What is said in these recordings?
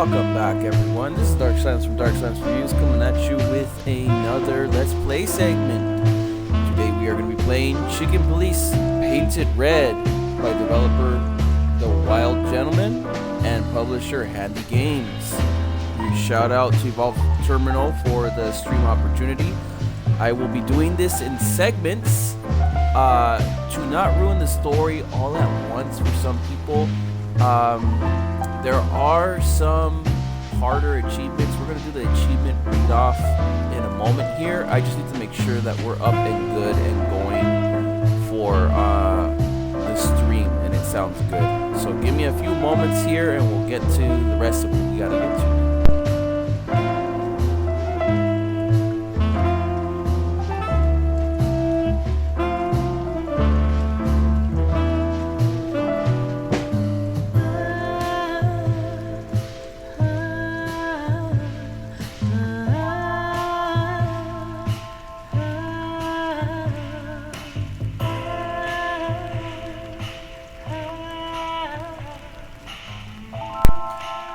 Welcome back, everyone. This is Dark Science from Dark Science Reviews coming at you with another Let's Play segment. Today we are going to be playing Chicken Police Painted Red by developer The Wild Gentleman and publisher Handy Games. Huge shout out to Evolve Terminal for the stream opportunity. I will be doing this in segments to not ruin the story all at once for some people. There are some harder achievements. We're going to do the achievement read off in a moment here. I just need to make sure that we're up and good and going for the stream and it sounds good. So give me a few moments here and we'll get to the rest of what we got to get to.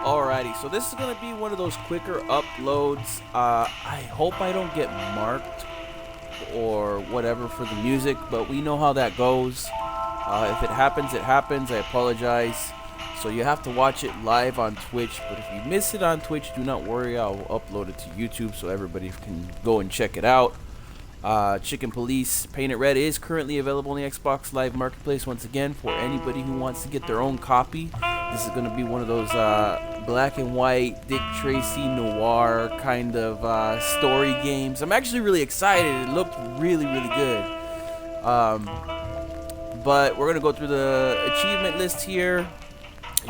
Alrighty, so this is going to be one of those quicker uploads. I hope I don't get marked or whatever for the music, but we know how that goes. If it happens, it happens. I apologize. So you have to watch it live on Twitch, but if you miss it on Twitch, do not worry. I'll upload it to YouTube so everybody can go and check it out. Chicken Police Painted Red is currently available on the Xbox Live Marketplace once again for anybody who wants to get their own copy. This is going to be one of those black and white Dick Tracy noir kind of story games. I'm actually really excited. It looked really good. But we're going to go through the achievement list here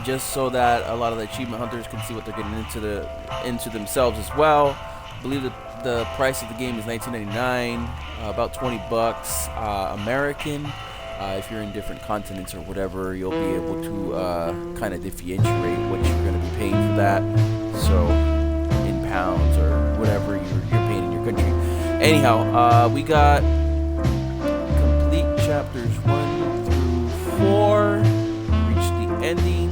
just so that a lot of the achievement hunters can see what they're getting into themselves as well. I believe that the price of the game is $19.99, about 20 bucks American. If you're in different continents or whatever, you'll be able to kind of differentiate what you're going to be paying for that. So in pounds or whatever you're paying in your country. Anyhow, we got complete chapters 1 through 4. Reach the ending.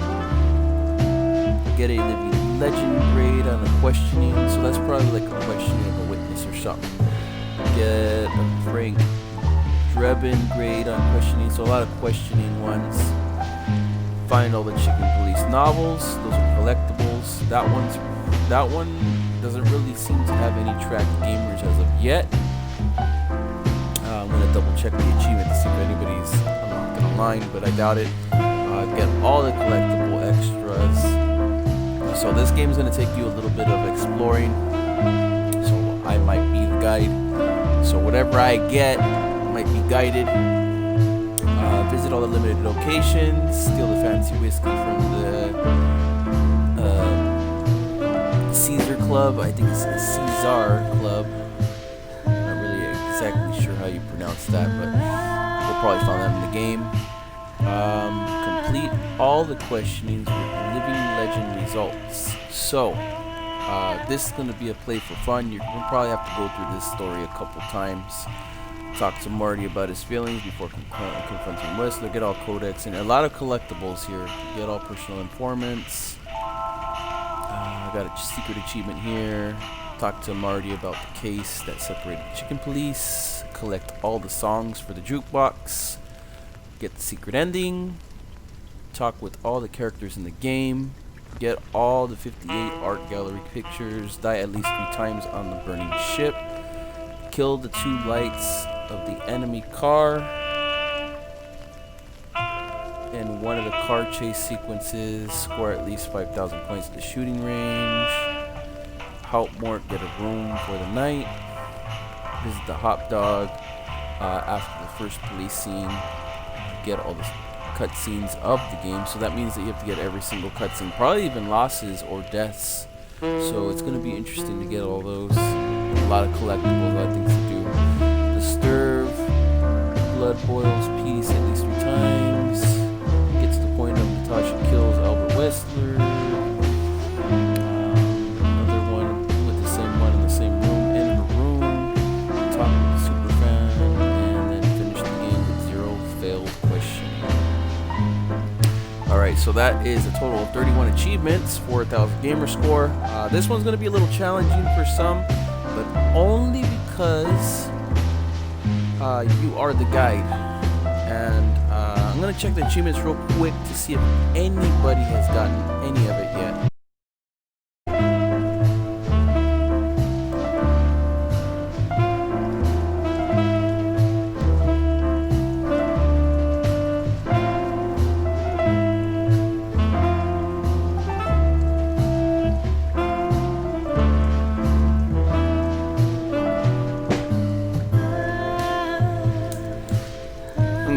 Get a living legend grade on the questioning. So that's probably like a questioning of a witness or something. Get a Frank Drebin grade on questioning, so a lot of questioning ones. Find all the Chicken Police novels, those are collectibles. That one doesn't really seem to have any tracked gamers as of yet. I'm gonna double check the achievement to see if anybody's unlocked online, but I doubt it. Get all the collectible extras. So this game is gonna take you a little bit of exploring. So I might be the guide. So whatever I get might be guided. Visit all the limited locations. Steal the fancy whiskey from the Caesar Club. I think it's the Caesar Club. I'm not really exactly sure how you pronounce that, but we'll probably find that in the game. Complete all the questionings with living legend results. So this is going to be a play for fun. You'll probably have to go through this story a couple times. Talk to Marty about his feelings before confronting Whistler. Get all codex and a lot of collectibles here. Get all personal informants. I got a secret achievement here. Talk to Marty about the case that separated the Chicken Police. Collect all the songs for the jukebox. Get the secret ending. Talk with all the characters in the game. Get all the 58 art gallery pictures. Die at least 3 times on the burning ship. Kill the 2 lights of the enemy car in one of the car chase sequences. Score at least 5,000 points at the shooting range. Help Mort get a room for the night. Visit the hot dog after the first police scene. Get all the cutscenes of the game. So that means that you have to get every single cutscene, probably even losses or deaths. So it's going to be interesting to get all those. A lot of collectibles, a lot of things to do. Disturb, blood boils peace at least 3 times. Gets to the point of Natasha kills Albert Whistler. Another one with the same one in the same room, in her room. Talk with the superfan, and then finish the game with 0 failed questioning. Alright, so that is a total of 31 achievements, 4,000 gamer score. This one's going to be a little challenging for some, but only because you are the guide. And I'm going to check the achievements real quick to see if anybody has gotten any of it yet.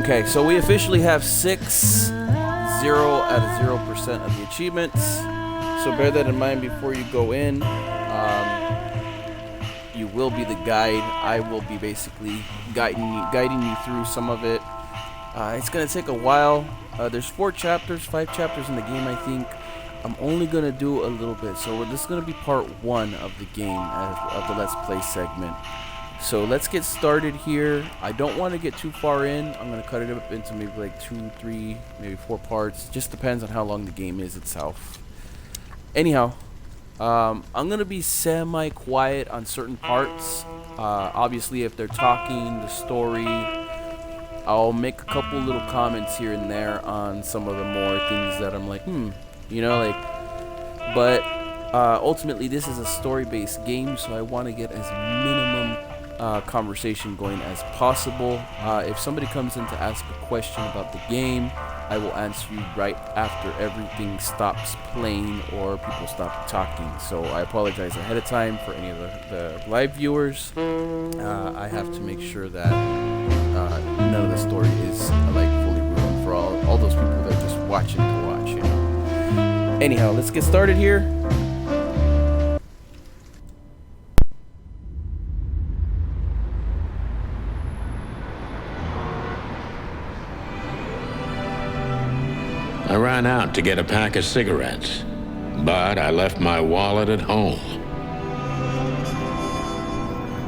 Okay, so we officially have 0 out of 0% of the achievements. So bear that in mind before you go in. You will be the guide. I will be basically guiding you through some of it. It's gonna take a while. There's 5 chapters in the game, I think. I'm only gonna do a little bit. So this is gonna be part 1 of the game, of the Let's Play segment. So let's get started here. I don't want to get too far in. I'm going to cut it up into maybe like 2, 3, maybe 4 parts. Just depends on how long the game is itself. Anyhow, I'm going to be semi-quiet on certain parts. Obviously, if they're talking, the story, I'll make a couple little comments here and there on some of the more things that I'm like, you know, like, but ultimately this is a story-based game, so I want to get as minimum conversation going as possible. If somebody comes in to ask a question about the game, I will answer you right after everything stops playing or people stop talking. So I apologize ahead of time for any of the live viewers. I have to make sure that none of the story is like fully ruined for all those people that are just watching to watch, you know. Anyhow, let's get started here. I ran out to get a pack of cigarettes, but I left my wallet at home.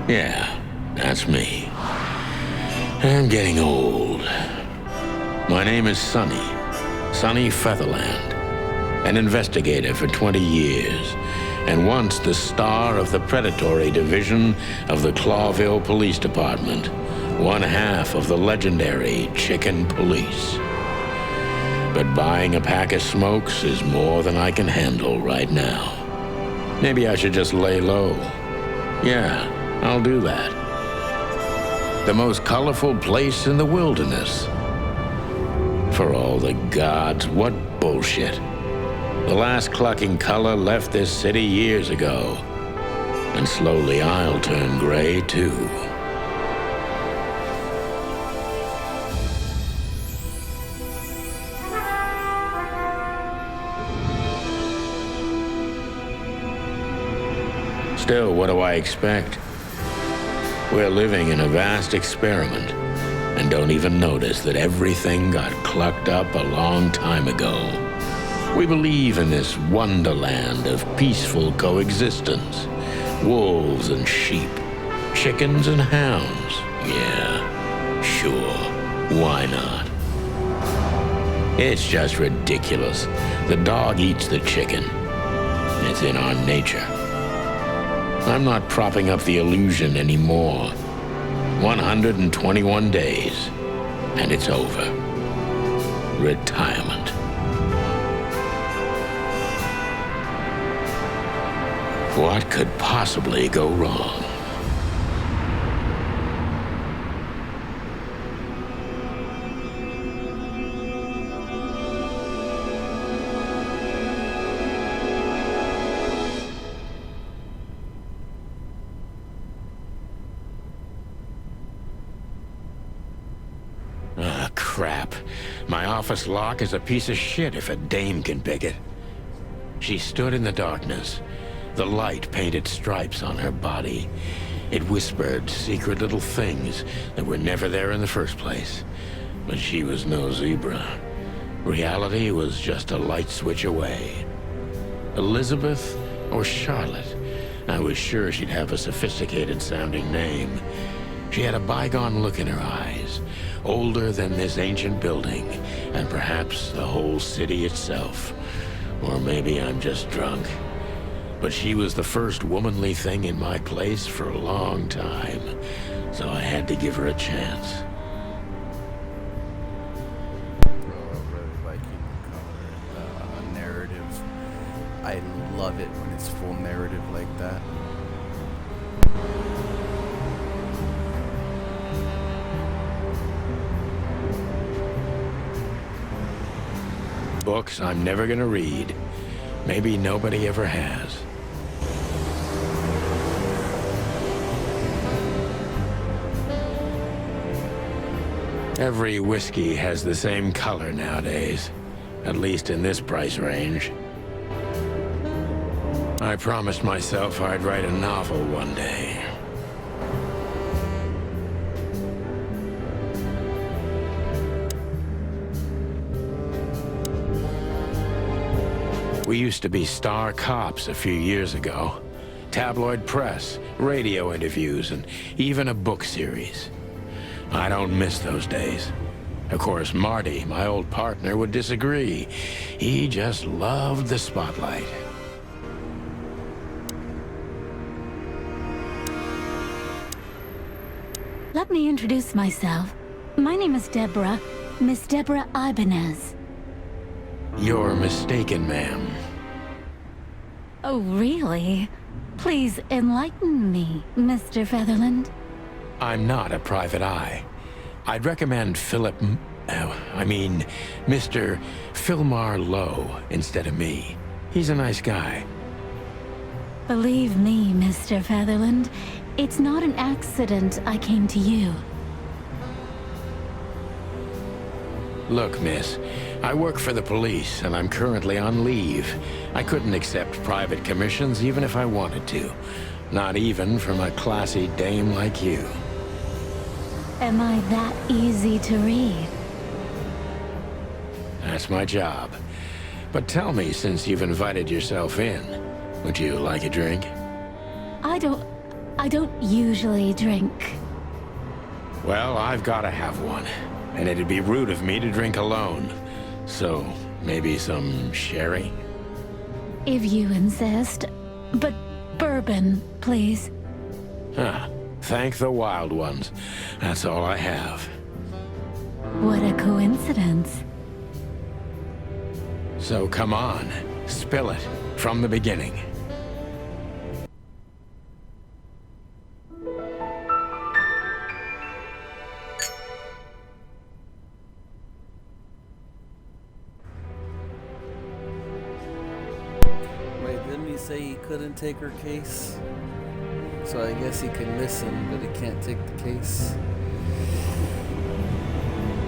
Yeah, that's me. I'm getting old. My name is Sonny Featherland, an investigator for 20 years, and once the star of the predatory division of the Clawville Police Department, one half of the legendary Chicken Police. But buying a pack of smokes is more than I can handle right now. Maybe I should just lay low. Yeah, I'll do that. The most colorful place in the wilderness. For all the gods, what bullshit. The last clucking color left this city years ago. And slowly I'll turn gray too. Still, what do I expect? We're living in a vast experiment and don't even notice that everything got clucked up a long time ago. We believe in this wonderland of peaceful coexistence. Wolves and sheep, chickens and hounds. Yeah, sure, why not? It's just ridiculous. The dog eats the chicken. It's in our nature. I'm not propping up the illusion anymore. 121 days, and it's over. Retirement. What could possibly go wrong? Crap. My office lock is a piece of shit if a dame can pick it. She stood in the darkness. The light painted stripes on her body. It whispered secret little things that were never there in the first place. But she was no zebra. Reality was just a light switch away. Elizabeth or Charlotte? I was sure she'd have a sophisticated sounding name. She had a bygone look in her eyes, older than this ancient building, and perhaps the whole city itself. Or maybe I'm just drunk. But she was the first womanly thing in my place for a long time, so I had to give her a chance. Narrative. I love it when it's full narrative like that. Books I'm never gonna read. Maybe nobody ever has. Every whiskey has the same color nowadays, at least in this price range. I promised myself I'd write a novel one day. We used to be star cops a few years ago. Tabloid press, radio interviews, and even a book series. I don't miss those days. Of course, Marty, my old partner, would disagree. He just loved the spotlight. Let me introduce myself. My name is Deborah, Miss Deborah Ibanez. You're mistaken, ma'am. Oh, really? Please enlighten me, Mr. Featherland. I'm not a private eye. I'd recommend Mr. Philmar Lowe instead of me. He's a nice guy. Believe me, Mr. Featherland, it's not an accident I came to you. Look, miss, I work for the police, and I'm currently on leave. I couldn't accept private commissions even if I wanted to. Not even from a classy dame like you. Am I that easy to read? That's my job. But tell me, since you've invited yourself in, would you like a drink? I don't usually drink. Well, I've gotta have one. And it'd be rude of me to drink alone. So, maybe some sherry? If you insist. But bourbon, please. Huh. Thank the wild ones. That's all I have. What a coincidence. So come on, spill it from the beginning. Wait, didn't he say he couldn't take her case? So I guess he can listen, but he can't take the case.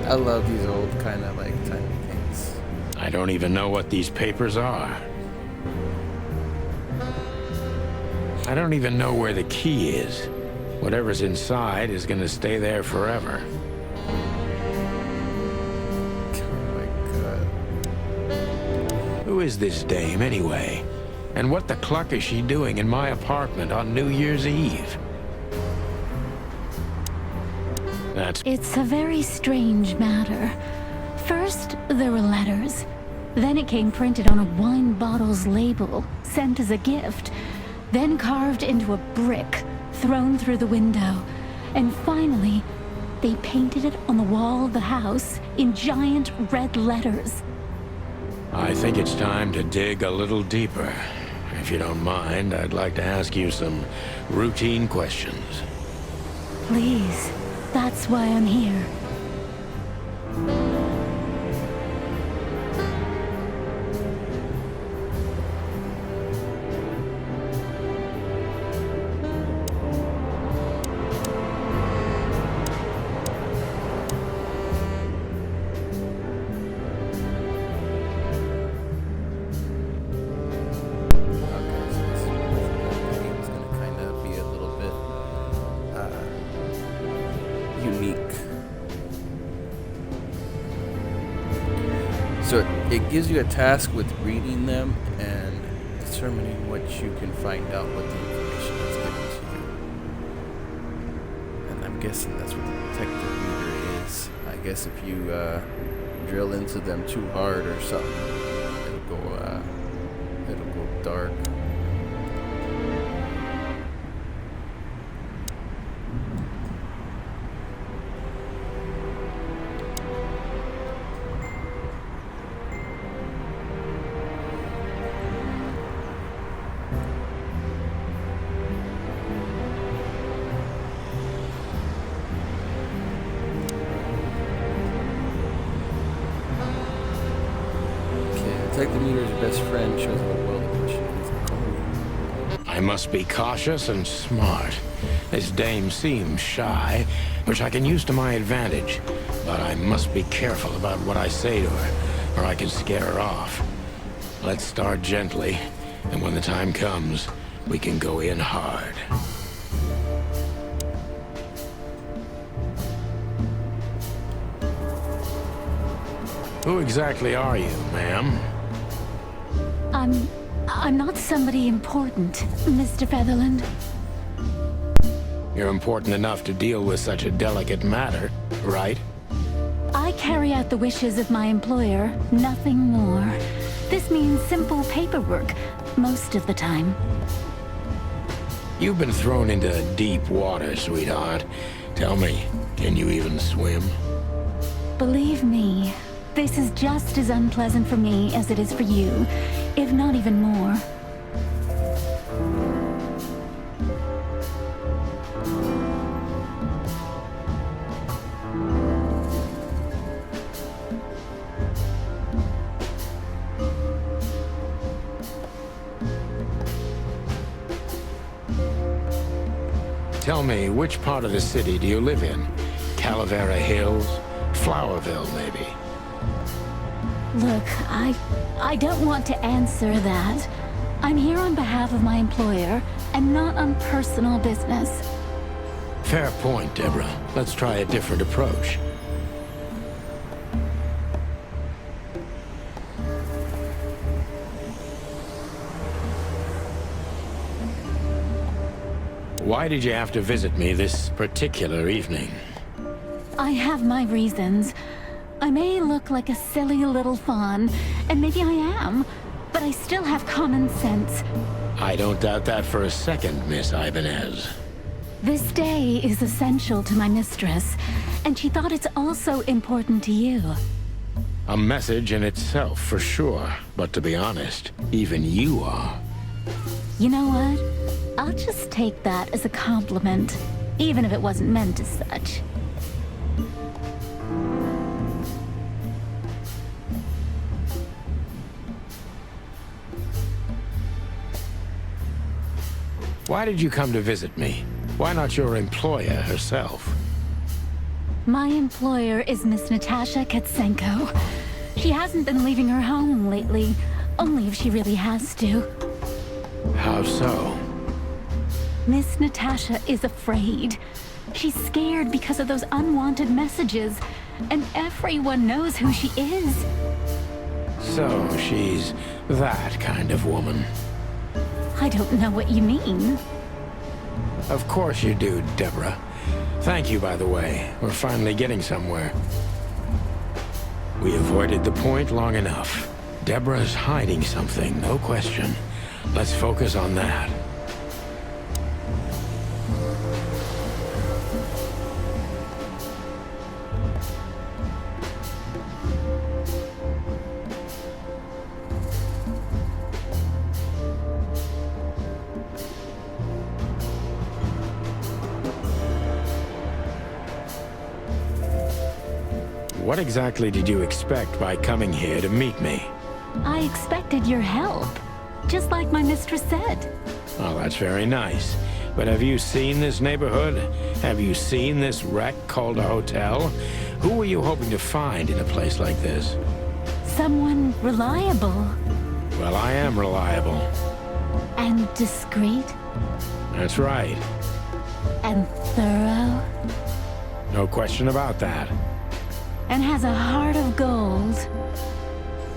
I love these old kind of like tiny things. I don't even know what these papers are. I don't even know where the key is. Whatever's inside is gonna stay there forever. Oh my god. Who is this dame, anyway? And what the cluck is she doing in my apartment on New Year's Eve? It's a very strange matter. First, there were letters. Then it came printed on a wine bottle's label, sent as a gift. Then carved into a brick, thrown through the window. And finally, they painted it on the wall of the house in giant red letters. I think it's time to dig a little deeper. If you don't mind, I'd like to ask you some routine questions. Please, that's why I'm here. So it gives you a task with reading them and determining what you can find out what the information is given to you. And I'm guessing that's what the detector meter is. I guess if you drill into them too hard or something, it'll go dark. Detective meter is your best friend, shows how well the question is going. I must be cautious and smart. This dame seems shy, which I can use to my advantage. But I must be careful about what I say to her, or I can scare her off. Let's start gently, and when the time comes, we can go in hard. Who exactly are you, ma'am? I'm not somebody important, Mr. Featherland. You're important enough to deal with such a delicate matter, right? I carry out the wishes of my employer, nothing more. This means simple paperwork, most of the time. You've been thrown into deep water, sweetheart. Tell me, can you even swim? Believe me, this is just as unpleasant for me as it is for you, if not even more. Tell me, which part of the city do you live in? Calavera Hills? Flowerville, maybe? Look, I don't want to answer that. I'm here on behalf of my employer, and not on personal business. Fair point, Deborah. Let's try a different approach. Why did you have to visit me this particular evening? I have my reasons. I may look like a silly little fawn, and maybe I am, but I still have common sense. I don't doubt that for a second, Miss Ibanez. This day is essential to my mistress, and she thought it's also important to you. A message in itself, for sure. But to be honest, even you are. You know what? I'll just take that as a compliment, even if it wasn't meant as such. Why did you come to visit me? Why not your employer herself? My employer is Miss Natasha Katsenko. She hasn't been leaving her home lately, only if she really has to. How so? Miss Natasha is afraid. She's scared because of those unwanted messages, and everyone knows who she is. So she's that kind of woman. I don't know what you mean. Of course you do, Deborah. Thank you, by the way. We're finally getting somewhere. We avoided the point long enough. Deborah's hiding something, no question. Let's focus on that. What exactly did you expect by coming here to meet me? I expected your help, just like my mistress said. Oh, that's very nice. But have you seen this neighborhood? Have you seen this wreck called a hotel? Who were you hoping to find in a place like this? Someone reliable. Well, I am reliable. And discreet. That's right. And thorough. No question about that. And has a heart of gold.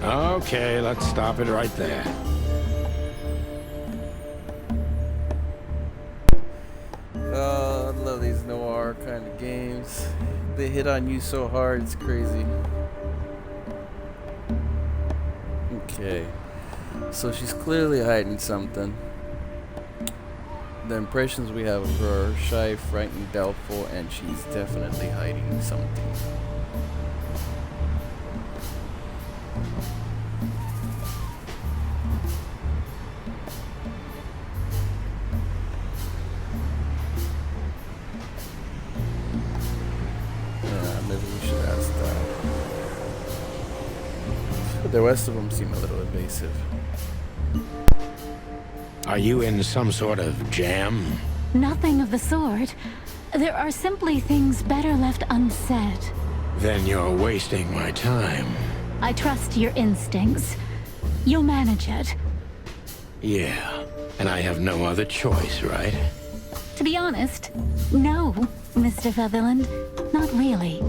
Okay, let's stop it right there. I love these these noir kind of games. They hit on you so hard, it's crazy. Okay. So she's clearly hiding something. The impressions we have of her are shy, frightened, doubtful, and she's definitely hiding something. Maybe we should ask that. The rest of them seem a little evasive. Are you in some sort of jam? Nothing of the sort. There are simply things better left unsaid. Then you're wasting my time. I trust your instincts. You'll manage it. Yeah, and I have no other choice, right? To be honest, no, Mr. Featherland. Not really.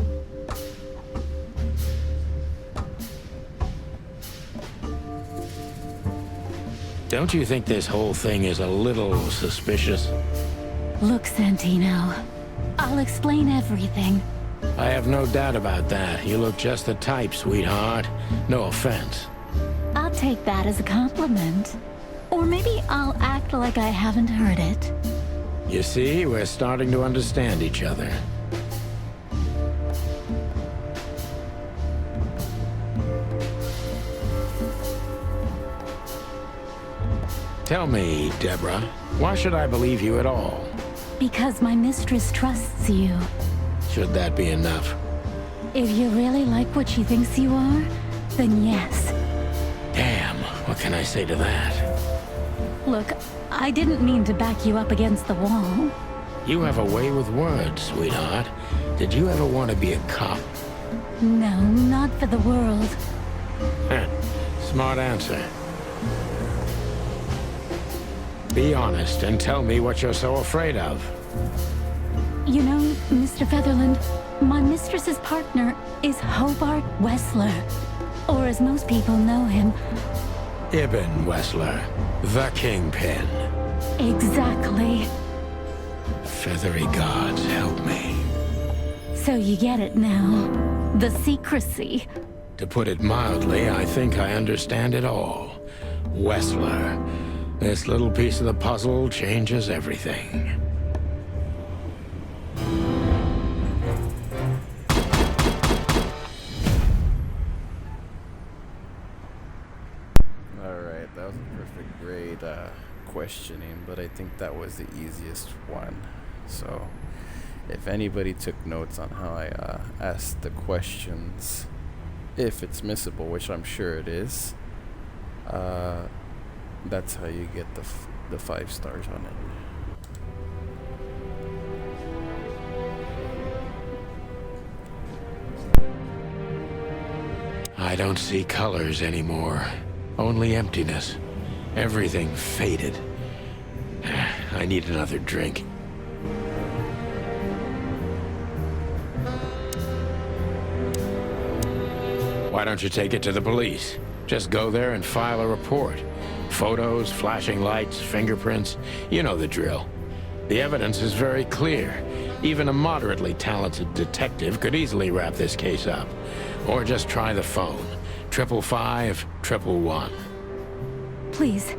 Don't you think this whole thing is a little suspicious? Look, Santino. I'll explain everything. I have no doubt about that. You look just the type, sweetheart. No offense. I'll take that as a compliment. Or maybe I'll act like I haven't heard it. You see, we're starting to understand each other. Tell me, Deborah, why should I believe you at all? Because my mistress trusts you. Should that be enough? If you really like what she thinks you are, then yes. Damn, what can I say to that? Look, I didn't mean to back you up against the wall. You have a way with words, sweetheart. Did you ever want to be a cop? No, not for the world. Heh, smart answer. Be honest and tell me what you're so afraid of. You know, Mr. Featherland, my mistress's partner is Hobart Wessler. Or as most people know him... Ibn Wessler, the Kingpin. Exactly. Feathery gods help me. So you get it now. The secrecy. To put it mildly, I think I understand it all. Wessler. This little piece of the puzzle changes everything. Alright, that was a perfect grade questioning, but I think that was the easiest one. So, if anybody took notes on how I asked the questions, if it's missable, which I'm sure it is, that's how you get the 5 stars on it. I don't see colors anymore. Only emptiness. Everything faded. I need another drink. Why don't you take it to the police? Just go there and file a report. Photos, flashing lights, fingerprints. You know the drill. The evidence is very clear. Even a moderately talented detective could easily wrap this case up. Or just try the phone. 555-111. Please,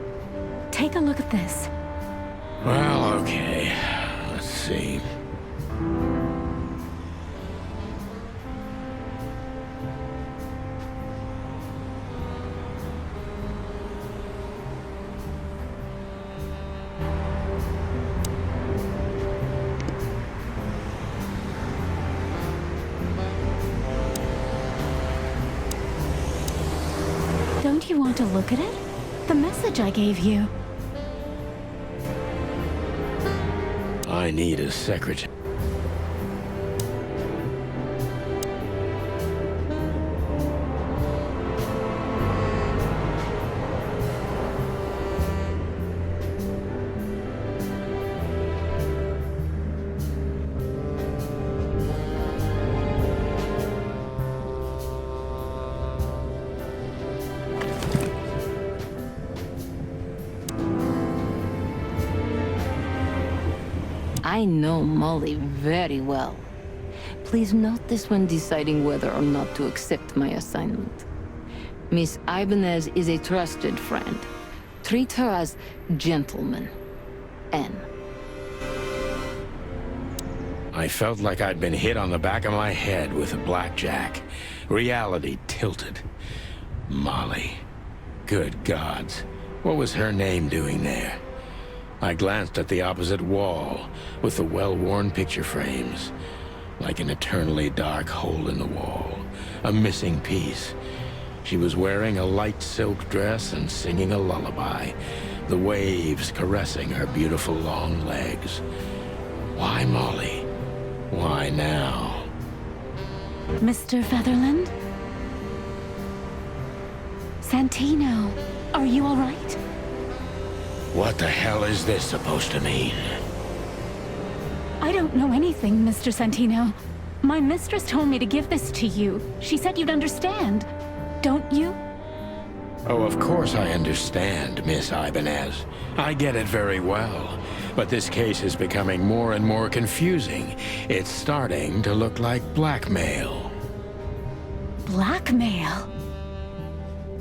take a look at this. Well, okay. Let's see. Don't you want to look at it? The message I gave you. I need a secretary. I know Molly very well. Please note this when deciding whether or not to accept my assignment. Miss Ibanez is a trusted friend. Treat her as gentleman. N. I felt like I'd been hit on the back of my head with a blackjack. Reality tilted. Molly. Good gods. What was her name doing there? I glanced at the opposite wall, with the well-worn picture frames. Like an eternally dark hole in the wall. A missing piece. She was wearing a light silk dress and singing a lullaby. The waves caressing her beautiful long legs. Why Molly? Why now? Mr. Featherland? Santino, are you all right? What the hell is this supposed to mean? I don't know anything, Mr. Santino. My mistress told me to give this to you. She said you'd understand. Don't you? Oh, of course I understand, Miss Ibanez. I get it very well. But this case is becoming more and more confusing. It's starting to look like blackmail. Blackmail?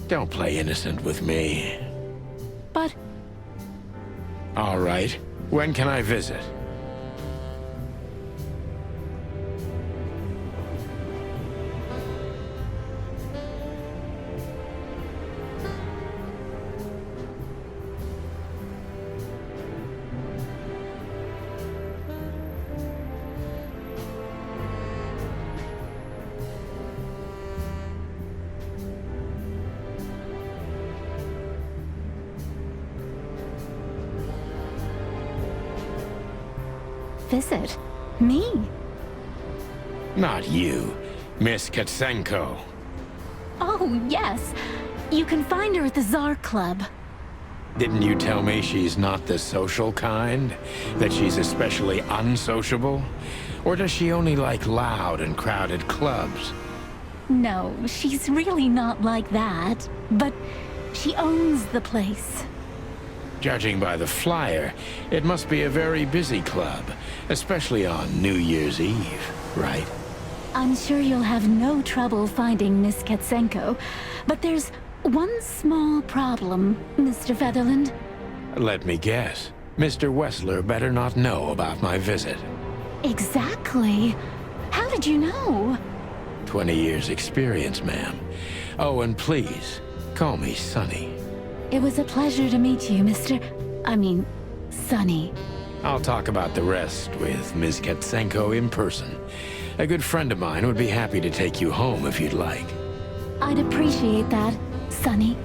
Don't play innocent with me. But... All right. When can I visit? visit? Me? Not you. Miss Katsenko. Oh, yes. You can find her at the Tsar Club. Didn't you tell me she's not the social kind? That she's especially unsociable? Or does she only like loud and crowded clubs? No, she's really not like that. But she owns the place. Judging by the flyer, it must be a very busy club, especially on New Year's Eve, right? I'm sure you'll have no trouble finding Miss Katsenko, but there's one small problem, Mr. Featherland. Let me guess. Mr. Wessler better not know about my visit. Exactly. How did you know? 20 years experience, ma'am. Oh, and please, call me Sonny. It was a pleasure to meet you, Sonny. I'll talk about the rest with Ms. Katsenko in person. A good friend of mine would be happy to take you home if you'd like. I'd appreciate that, Sonny.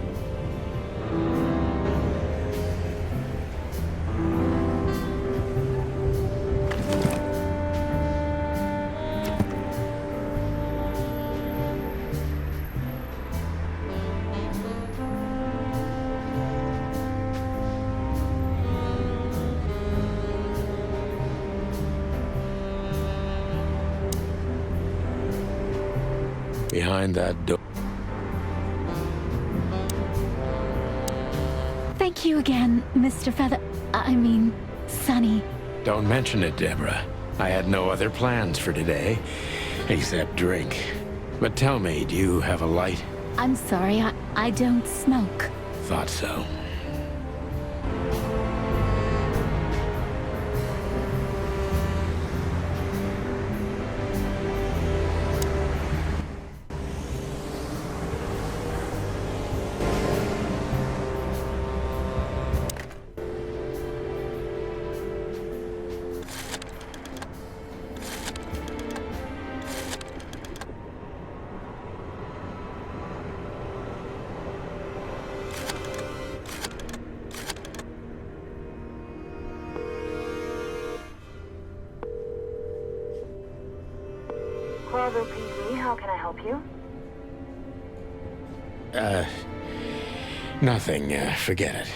Behind that door. Thank you again, Mr. Sonny. Don't mention it, Deborah. I had no other plans for today, except drink. But tell me, do you have a light? I'm sorry, I don't smoke. Thought so. Bravo PD, how can I help you? Nothing. Forget it.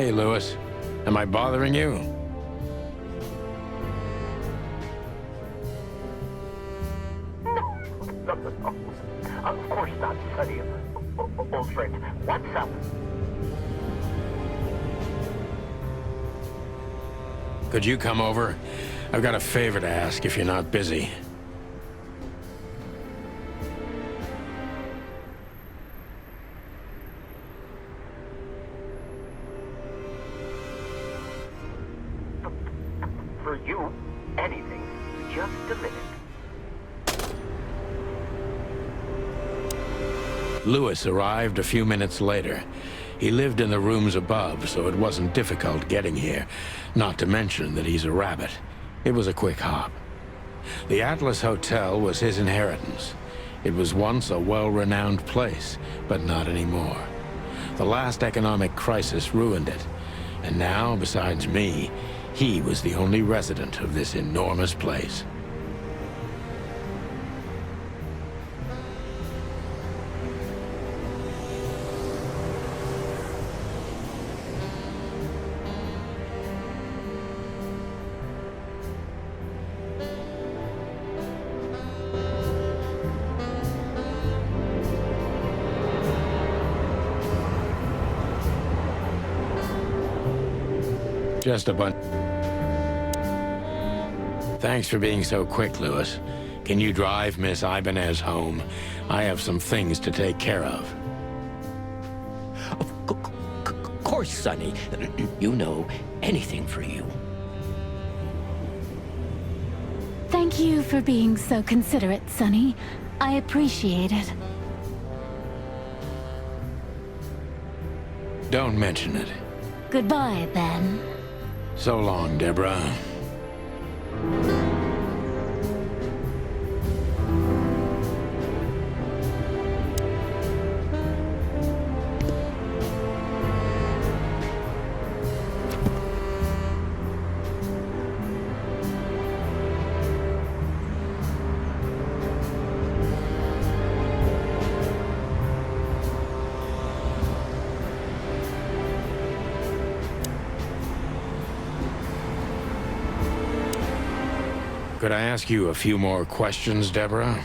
Hey, Lewis. Am I bothering you? No. Of course not, Sonny. Old friend, what's up? Could you come over? I've got a favor to ask if you're not busy. For you, anything. Just a minute. Lewis arrived a few minutes later. He lived in the rooms above, so it wasn't difficult getting here. Not to mention that he's a rabbit. It was a quick hop. The Atlas Hotel was his inheritance. It was once a well-renowned place, but not anymore. The last economic crisis ruined it. And now, besides me, he was the only resident of this enormous place. Just a bunch. Thanks for being so quick, Lewis. Can you drive Miss Ibanez home? I have some things to take care of. Of course, Sonny. You know, anything for you. Thank you for being so considerate, Sonny. I appreciate it. Don't mention it. Goodbye, then. So long, Deborah. Could I ask you a few more questions, Deborah?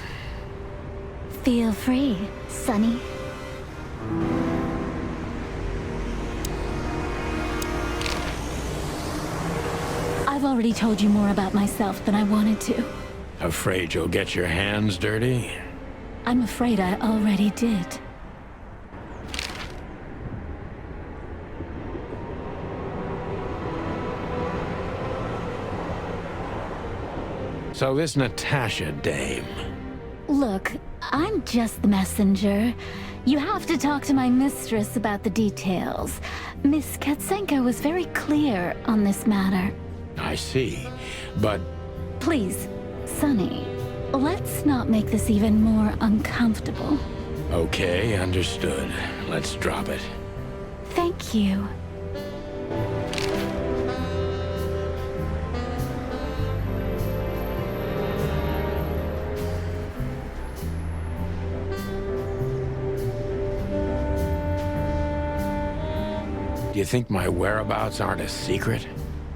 Feel free, Sonny. I've already told you more about myself than I wanted to. Afraid you'll get your hands dirty? I'm afraid I already did. So this Natasha dame... Look, I'm just the messenger. You have to talk to my mistress about the details. Miss Katsenko was very clear on this matter. I see, but... Please, Sonny, let's not make this even more uncomfortable. Okay, understood. Let's drop it. Thank you. Do you think my whereabouts aren't a secret?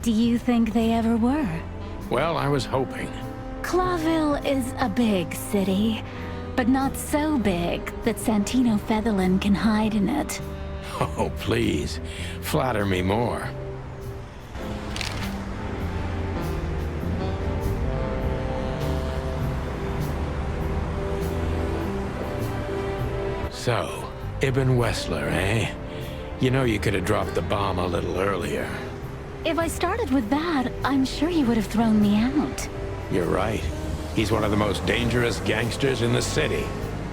Do you think they ever were? Well, I was hoping. Clawville is a big city, but not so big that Santino Featherland can hide in it. Oh, please. Flatter me more. So, Ibn Wessler, eh? You know you could have dropped the bomb a little earlier. If I started with that, I'm sure you would have thrown me out. You're right. He's one of the most dangerous gangsters in the city.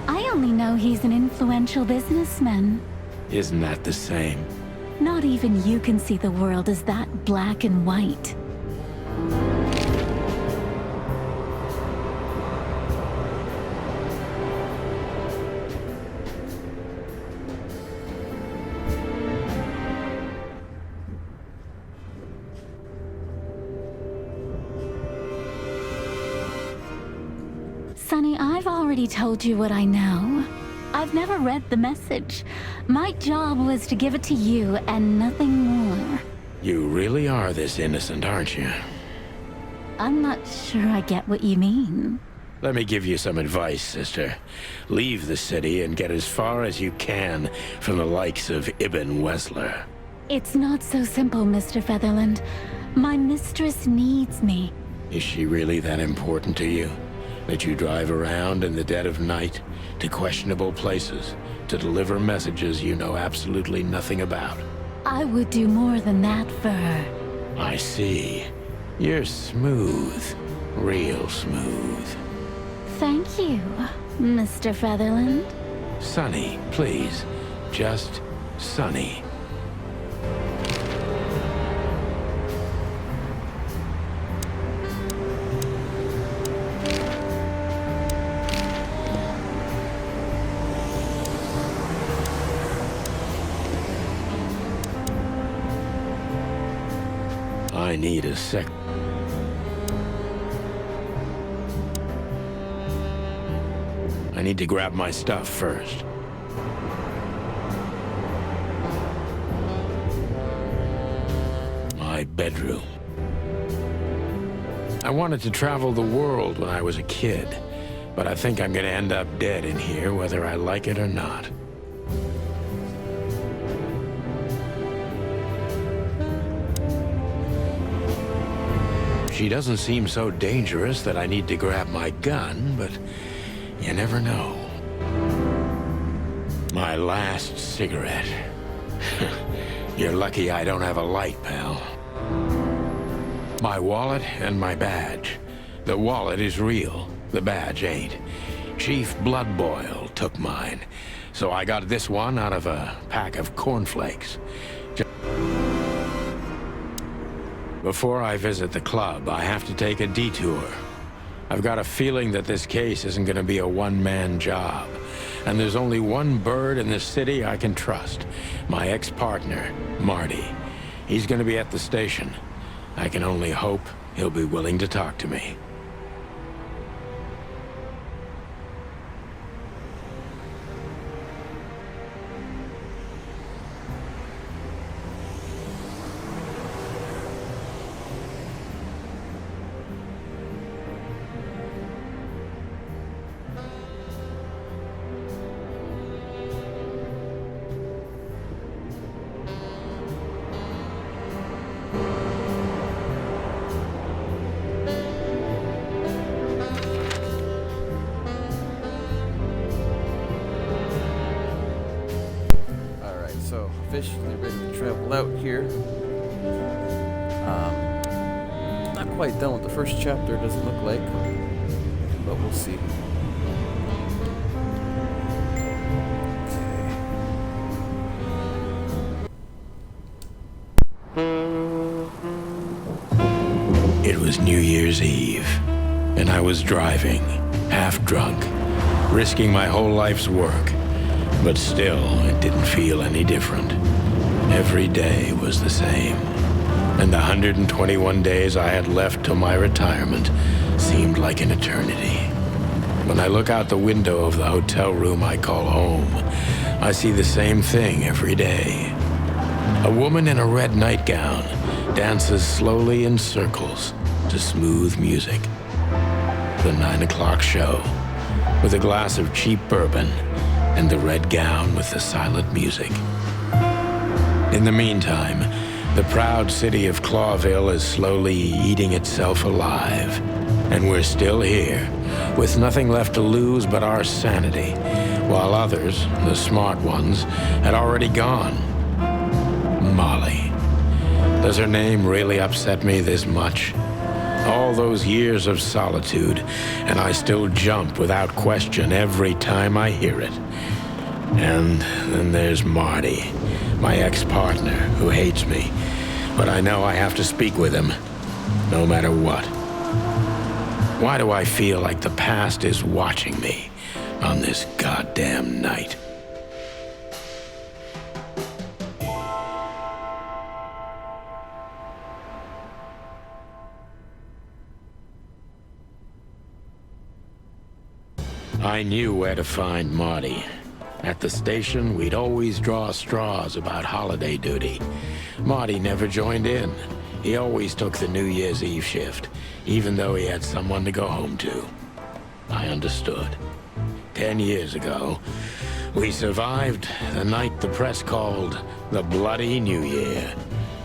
I only know he's an influential businessman. Isn't that the same? Not even you can see the world as that black and white. Sonny, I've already told you what I know. I've never read the message. My job was to give it to you and nothing more. You really are this innocent, aren't you? I'm not sure I get what you mean. Let me give you some advice, sister. Leave the city and get as far as you can from the likes of Ibn Wessler. It's not so simple, Mr. Featherland. My mistress needs me. Is she really that important to you? That you drive around in the dead of night to questionable places to deliver messages you know absolutely nothing about? I would do more than that for her. I see. You're smooth. Real smooth. Thank you, Mr. Featherland. Sonny, please. Just Sonny. I need a sec. I need to grab my stuff first. My bedroom. I wanted to travel the world when I was a kid, but I think I'm gonna end up dead in here whether I like it or not. She doesn't seem so dangerous that I need to grab my gun, but you never know. My last cigarette. You're lucky I don't have a light, pal. My wallet and my badge. The wallet is real, the badge ain't. Chief Bloodboil took mine, so I got this one out of a pack of cornflakes. Before I visit the club, I have to take a detour. I've got a feeling that this case isn't gonna be a one-man job. And there's only one bird in this city I can trust. My ex-partner, Marty. He's gonna be at the station. I can only hope he'll be willing to talk to me. So officially ready to travel out here. Not quite done with the first chapter, doesn't look like, but we'll see. It was New Year's Eve, and I was driving, half drunk, risking my whole life's work. But still, it didn't feel any different. Every day was the same. And the 121 days I had left till my retirement seemed like an eternity. When I look out the window of the hotel room I call home, I see the same thing every day. A woman in a red nightgown dances slowly in circles to smooth music. The 9 o'clock show, with a glass of cheap bourbon and the red gown with the silent music. In the meantime, the proud city of Clawville is slowly eating itself alive. And we're still here, with nothing left to lose but our sanity, while others, the smart ones, had already gone. Molly. Does her name really upset me this much? All those years of solitude, and I still jump without question every time I hear it. And then there's Marty, my ex-partner, who hates me. But I know I have to speak with him, no matter what. Why do I feel like the past is watching me on this goddamn night? I knew where to find Marty. At the station, we'd always draw straws about holiday duty. Marty never joined in. He always took the New Year's Eve shift, even though he had someone to go home to. I understood. 10 years ago, we survived the night the press called the Bloody New Year.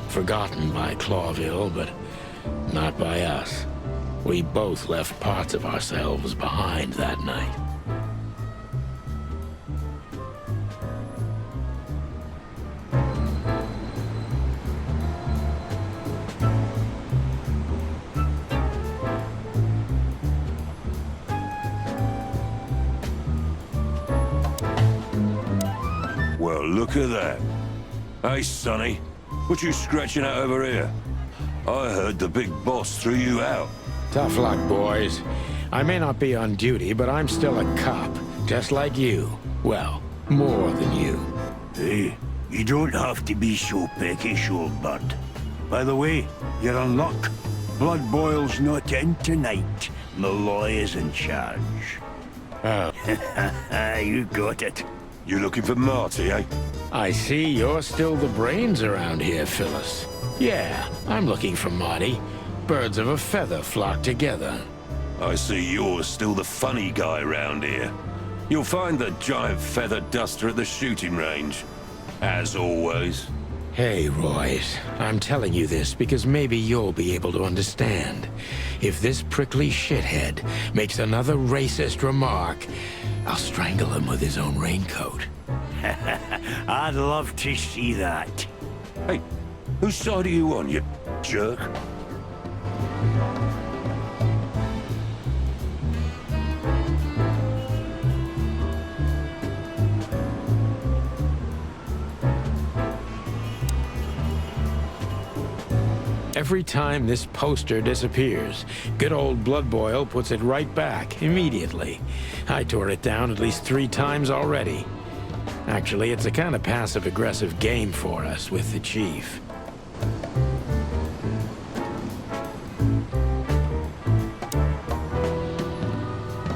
Forgotten by Clawville, but not by us. We both left parts of ourselves behind that night. Well, look at that. Hey, Sonny, what you scratching at over here? I heard the big boss threw you out. Tough luck, boys. I may not be on duty, but I'm still a cop, just like you. Well, more than you. Hey, you don't have to be so peckish, old bud. By the way, you're in luck. Blood Boil's not in tonight. Malloy is in charge. Oh. You got it. You looking for Marty, eh? I see you're still the brains around here, Phyllis. Yeah, I'm looking for Marty. Birds of a feather flock together. I see you're still the funny guy round here. You'll find the giant feather duster at the shooting range. As always. Hey, Royce, I'm telling you this because maybe you'll be able to understand. If this prickly shithead makes another racist remark, I'll strangle him with his own raincoat. I'd love to see that. Hey, whose side are you on, you jerk? Every time this poster disappears, good old Blood Boil puts it right back, immediately. I tore it down at least 3 times already. Actually, it's a kind of passive-aggressive game for us with the Chief.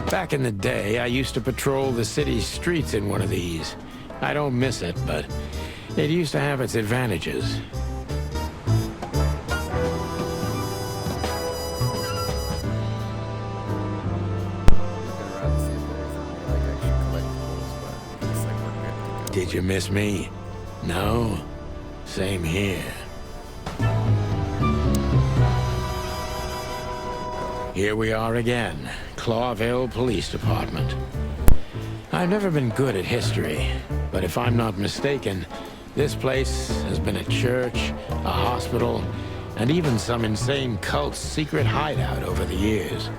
Back in the day, I used to patrol the city's streets in one of these. I don't miss it, but it used to have its advantages. Did you miss me? No? Same here. Here we are again, Clawville Police Department. I've never been good at history, but if I'm not mistaken, this place has been a church, a hospital, and even some insane cult's secret hideout over the years.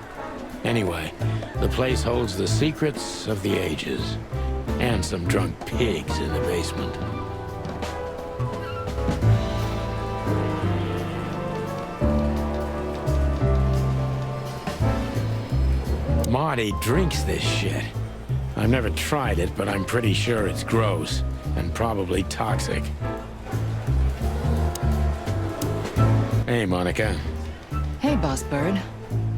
Anyway, the place holds the secrets of the ages. And some drunk pigs in the basement. Marty drinks this shit. I've never tried it, but I'm pretty sure it's gross and probably toxic. Hey, Monica. Hey, Boss Bird.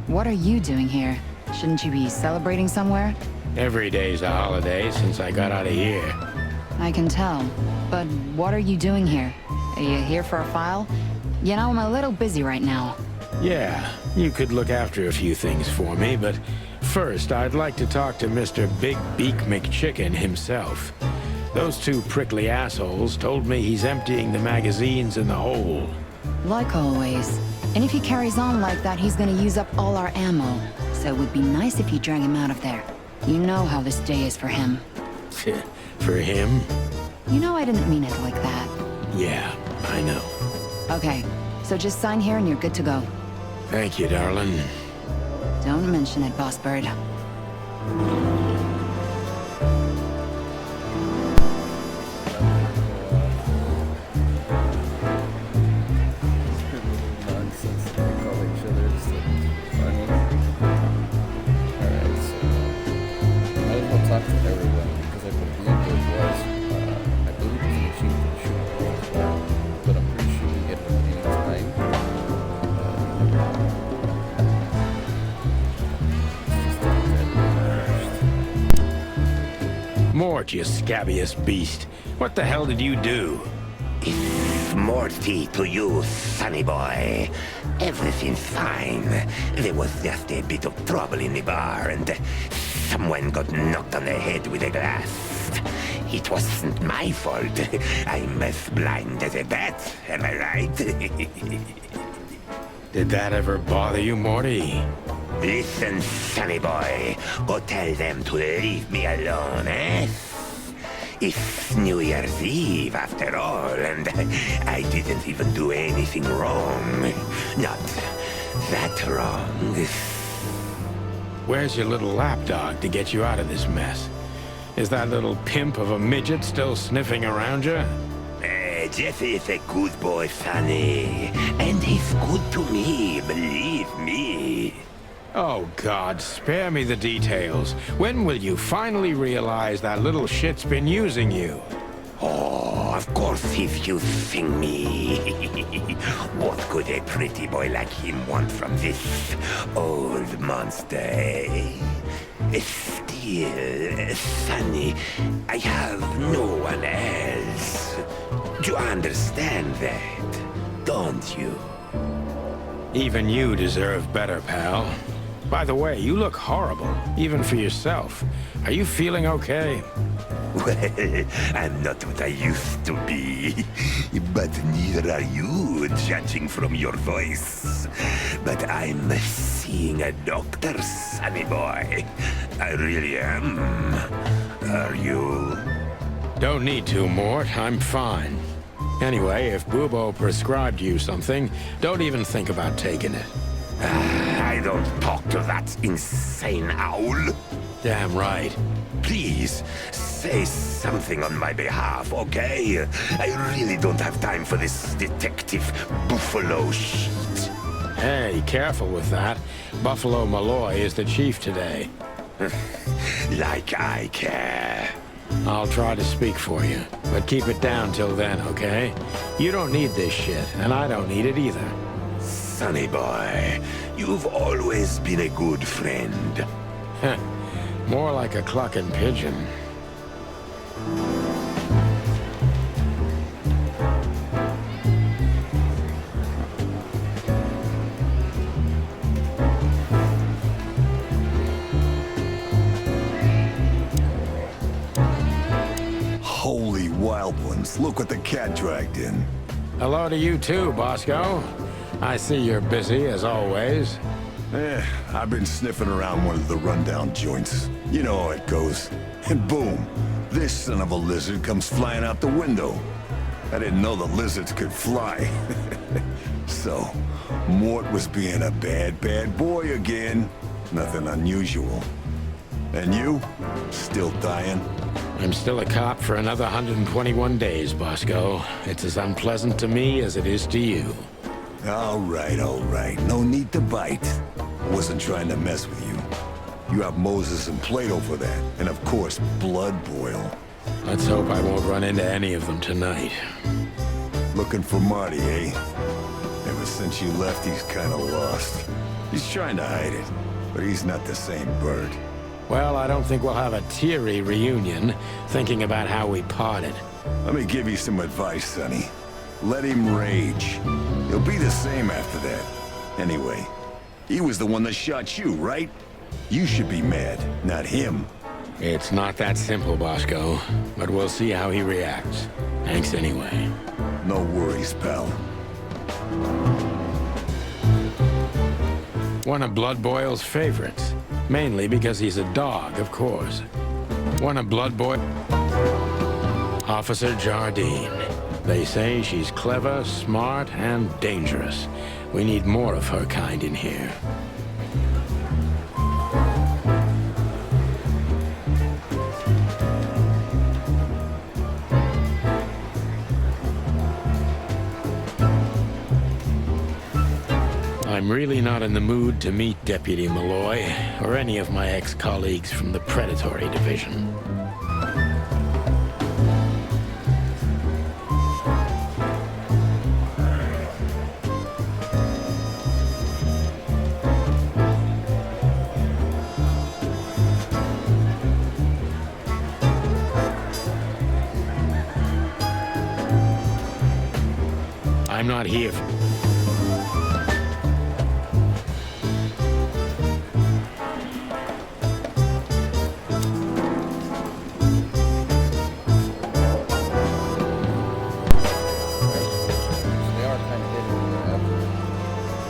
What are you doing here? Shouldn't you be celebrating somewhere? Every day's a holiday since I got out of here. I can tell. But what are you doing here? Are you here for a file? You know, I'm a little busy right now. Yeah, you could look after a few things for me, but first I'd like to talk to Mr. Big Beak McChicken himself. Those 2 prickly assholes told me he's emptying the magazines in the hole. Like always. And if he carries on like that, he's gonna use up all our ammo. So it would be nice if you drag him out of there. You know how this day is for him. For him? You know I didn't mean it like that. Yeah, I know. Okay, so just sign here and you're good to go. Thank you, darling. Don't mention it, Boss Bird. Nonsense. They call each other. It's funny. Alright, so might as well talk to everyone because I believe it was an achievement for the shooting as well, but I'm pretty sure we get it any time. Let's just take that first. Mort, you scabbiest beast. What the hell did you do? It's Morty to you, sonny boy. Everything's fine. There was just a bit of trouble in the bar, and someone got knocked on the head with a glass. It wasn't my fault. I'm as blind as a bat, am I right? Did that ever bother you, Morty? Listen, sonny boy. Go tell them to leave me alone, eh? It's New Year's Eve, after all, and I didn't even do anything wrong. Not that wrong. Where's your little lapdog to get you out of this mess? Is that little pimp of a midget still sniffing around you? Jesse is a good boy, Sonny. And he's good to me, believe me. Oh, God, spare me the details. When will you finally realize that little shit's been using you? Oh, of course he's using me. What could a pretty boy like him want from this old monster, eh? Still, Sonny, I have no one else. You understand that, don't you? Even you deserve better, pal. By the way, you look horrible, even for yourself. Are you feeling okay? Well, I'm not what I used to be. But neither are you, judging from your voice. But I'm seeing a doctor, sonny boy. I really am. Are you? Don't need to, Mort. I'm fine. Anyway, if Bubo prescribed you something, don't even think about taking it. I don't talk to that insane owl. Damn right. Please, say something on my behalf, okay? I really don't have time for this detective buffalo shit. Hey, careful with that. Buffalo Malloy is the chief today. Like I care. I'll try to speak for you, but keep it down till then, okay? You don't need this shit, and I don't need it either. Sonny boy, you've always been a good friend. More like a clucking pigeon. Holy wild ones, look what the cat dragged in. Hello to you too, Bosco. I see you're busy, as always. I've been sniffing around one of the rundown joints. You know how it goes. And boom, this son of a lizard comes flying out the window. I didn't know the lizards could fly. So, Mort was being a bad boy again. Nothing unusual. And you? Still dying? I'm still a cop for another 121 days, Bosco. It's as unpleasant to me as it is to you. All right. No need to bite. I wasn't trying to mess with you. You have Moses and Plato for that. And of course, Blood Boil. Let's hope I won't run into any of them tonight. Looking for Marty, eh? Ever since you left, he's kinda lost. He's trying to hide it, but he's not the same bird. Well, I don't think we'll have a teary reunion, thinking about how we parted. Let me give you some advice, Sonny. Let him rage. He'll be the same after that. Anyway, he was the one that shot you, right? You should be mad, not him. It's not that simple, Bosco, but we'll see how he reacts. Thanks anyway. No worries, pal. One of Blood Boil's favorites. Mainly because he's a dog, of course. One of Blood Boil... Officer Jardine. They say she's clever, smart, and dangerous. We need more of her kind in here. I'm really not in the mood to meet Deputy Malloy, or any of my ex-colleagues from the Predatory Division. not here. They are kind of hidden wherever.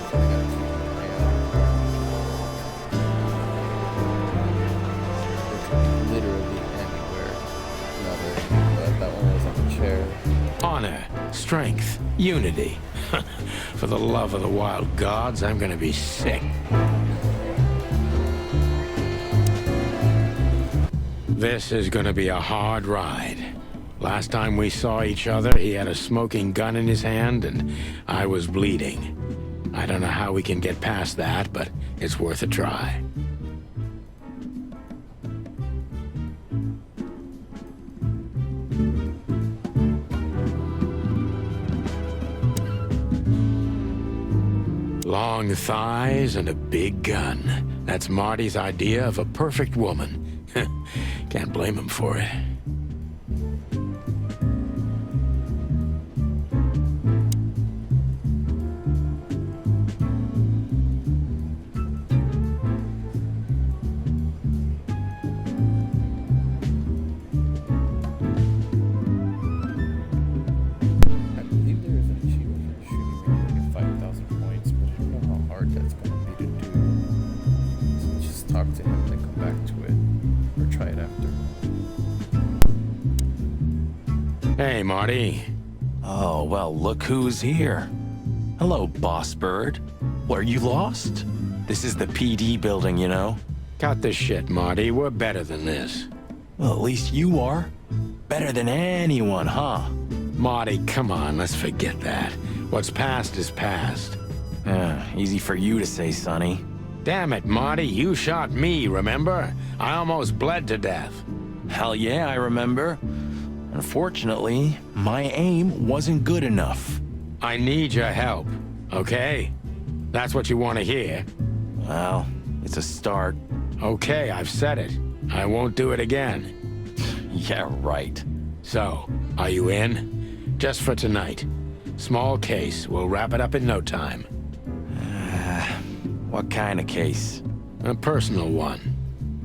So they gotta keep an eye out. They could be literally anywhere. No, that one was on the chair. Honor, strength, unity. For the love of the wild gods, I'm gonna be sick. This is gonna be a hard ride. Last time we saw each other, he had a smoking gun in his hand, and I was bleeding. I don't know how we can get past that, but it's worth a try. Long thighs and a big gun. That's Marty's idea of a perfect woman. Can't blame him for it. I believe there is an achievement for shooting range to get 5,000 points, but I don't know how hard that's gonna be to do. So just talk to him, then come back to it, or try it after. Hey, Marty. Oh, well, look who's here. Hello, Boss Bird. Were you lost? This is the PD building, you know. Cut the shit, Marty. We're better than this. Well, at least you are. Better than anyone, huh? Marty, come on, let's forget that. What's past is past. Easy for you to say, Sonny. Damn it, Marty, you shot me, remember? I almost bled to death. Hell yeah, I remember. Unfortunately, my aim wasn't good enough. I need your help, okay? That's what you want to hear. Well, it's a start. Okay, I've said it. I won't do it again. Yeah, right. So, are you in? Just for tonight. Small case. We'll wrap it up in no time. What kind of case? A personal one.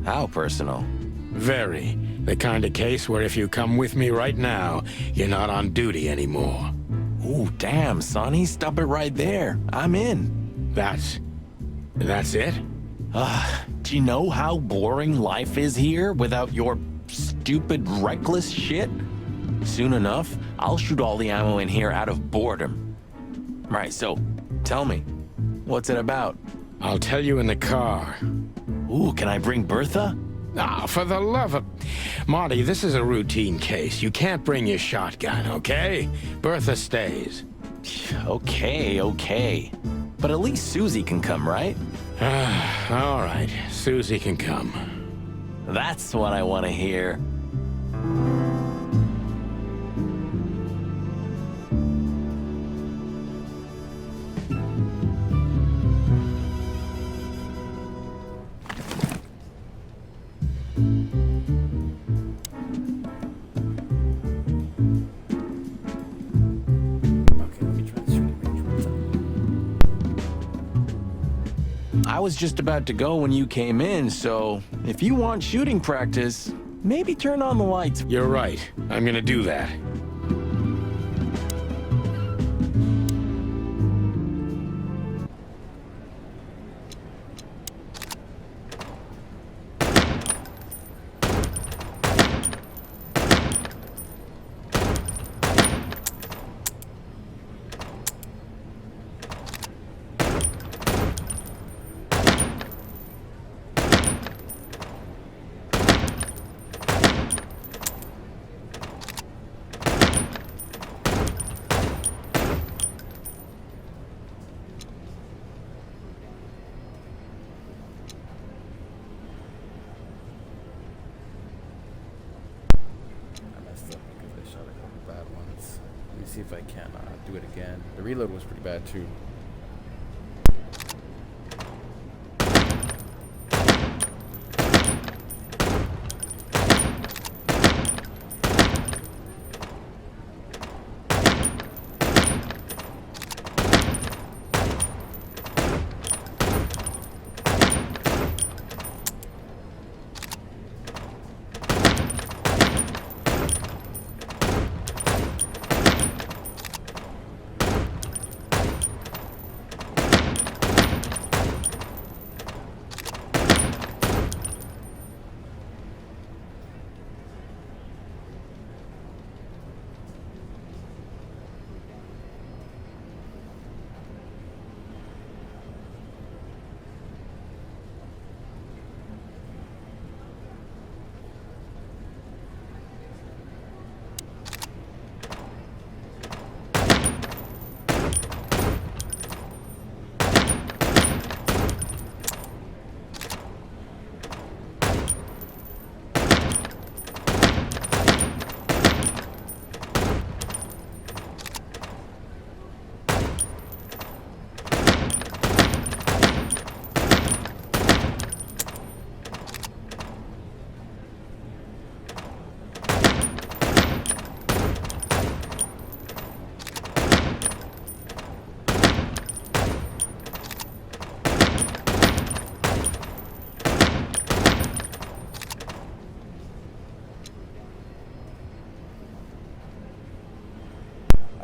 How personal? Very. The kind of case where if you come with me right now, you're not on duty anymore. Ooh, damn, Sonny. Stop it right there. I'm in. That's it? Do you know how boring life is here without your stupid, reckless shit? Soon enough, I'll shoot all the ammo in here out of boredom. Right, so, tell me, what's it about? I'll tell you in the car. Ooh, can I bring Bertha? Ah, for the love of... Marty, this is a routine case. You can't bring your shotgun, okay? Bertha stays. Okay. But at least Susie can come, right? All right, Susie can come. That's what I want to hear. I was just about to go when you came in, so if you want shooting practice, maybe turn on the lights. You're right. I'm gonna do that. See if I can do it again. The reload was pretty bad too.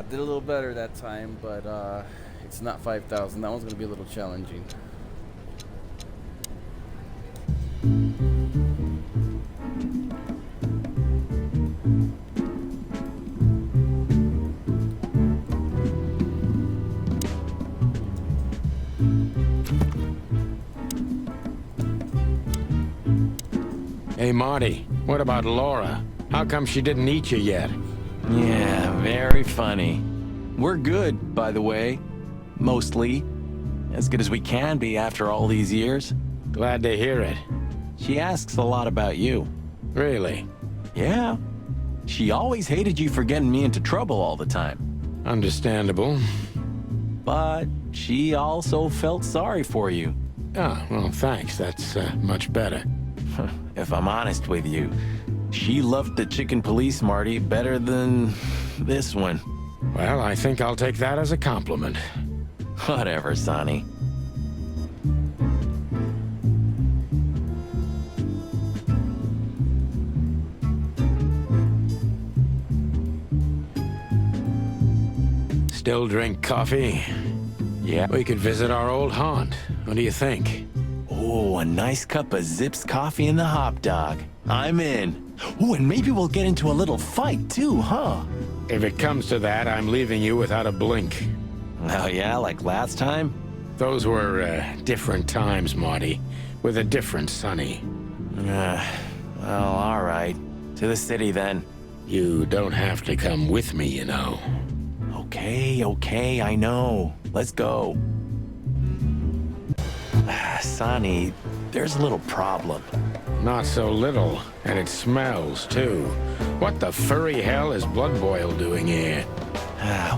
did a little better that time, but it's not 5,000. That one's gonna be a little challenging. Hey, Marty, what about Laura? How come she didn't eat you yet? Yeah, very funny. We're good, by the way. Mostly. As good as we can be after all these years. Glad to hear it. She asks a lot about you. Really? Yeah. She always hated you for getting me into trouble all the time. Understandable. But she also felt sorry for you. Ah, well, thanks. That's much better. If I'm honest with you, she loved the chicken police, Marty, better than this one. Well, I think I'll take that as a compliment. Whatever, Sonny. Still drink coffee? Yeah. We could visit our old haunt. What do you think? Oh, a nice cup of Zips coffee and the hot dog. I'm in. Oh, and maybe we'll get into a little fight too, huh? If it comes to that, I'm leaving you without a blink. Oh yeah, like last time? Those were different times, Marty. With a different Sonny. Well, all right. To the city then. You don't have to come with me, you know. Okay, I know. Let's go. Sonny, there's a little problem. Not so little, and it smells, too. What the furry hell is Blood Boil doing here?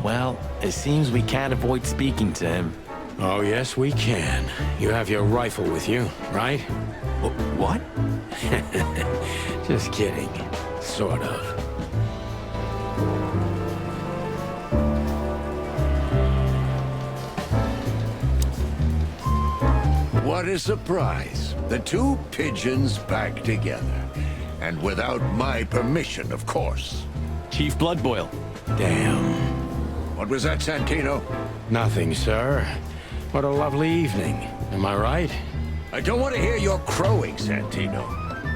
Well, it seems we can't avoid speaking to him. Oh, yes, we can. You have your rifle with you, right? What? Just kidding. Sort of. What a surprise. The two pigeons back together. And without my permission, of course. Chief Bloodboil. Damn. What was that, Santino? Nothing, sir. What a lovely evening. Am I right? I don't want to hear your crowing, Santino.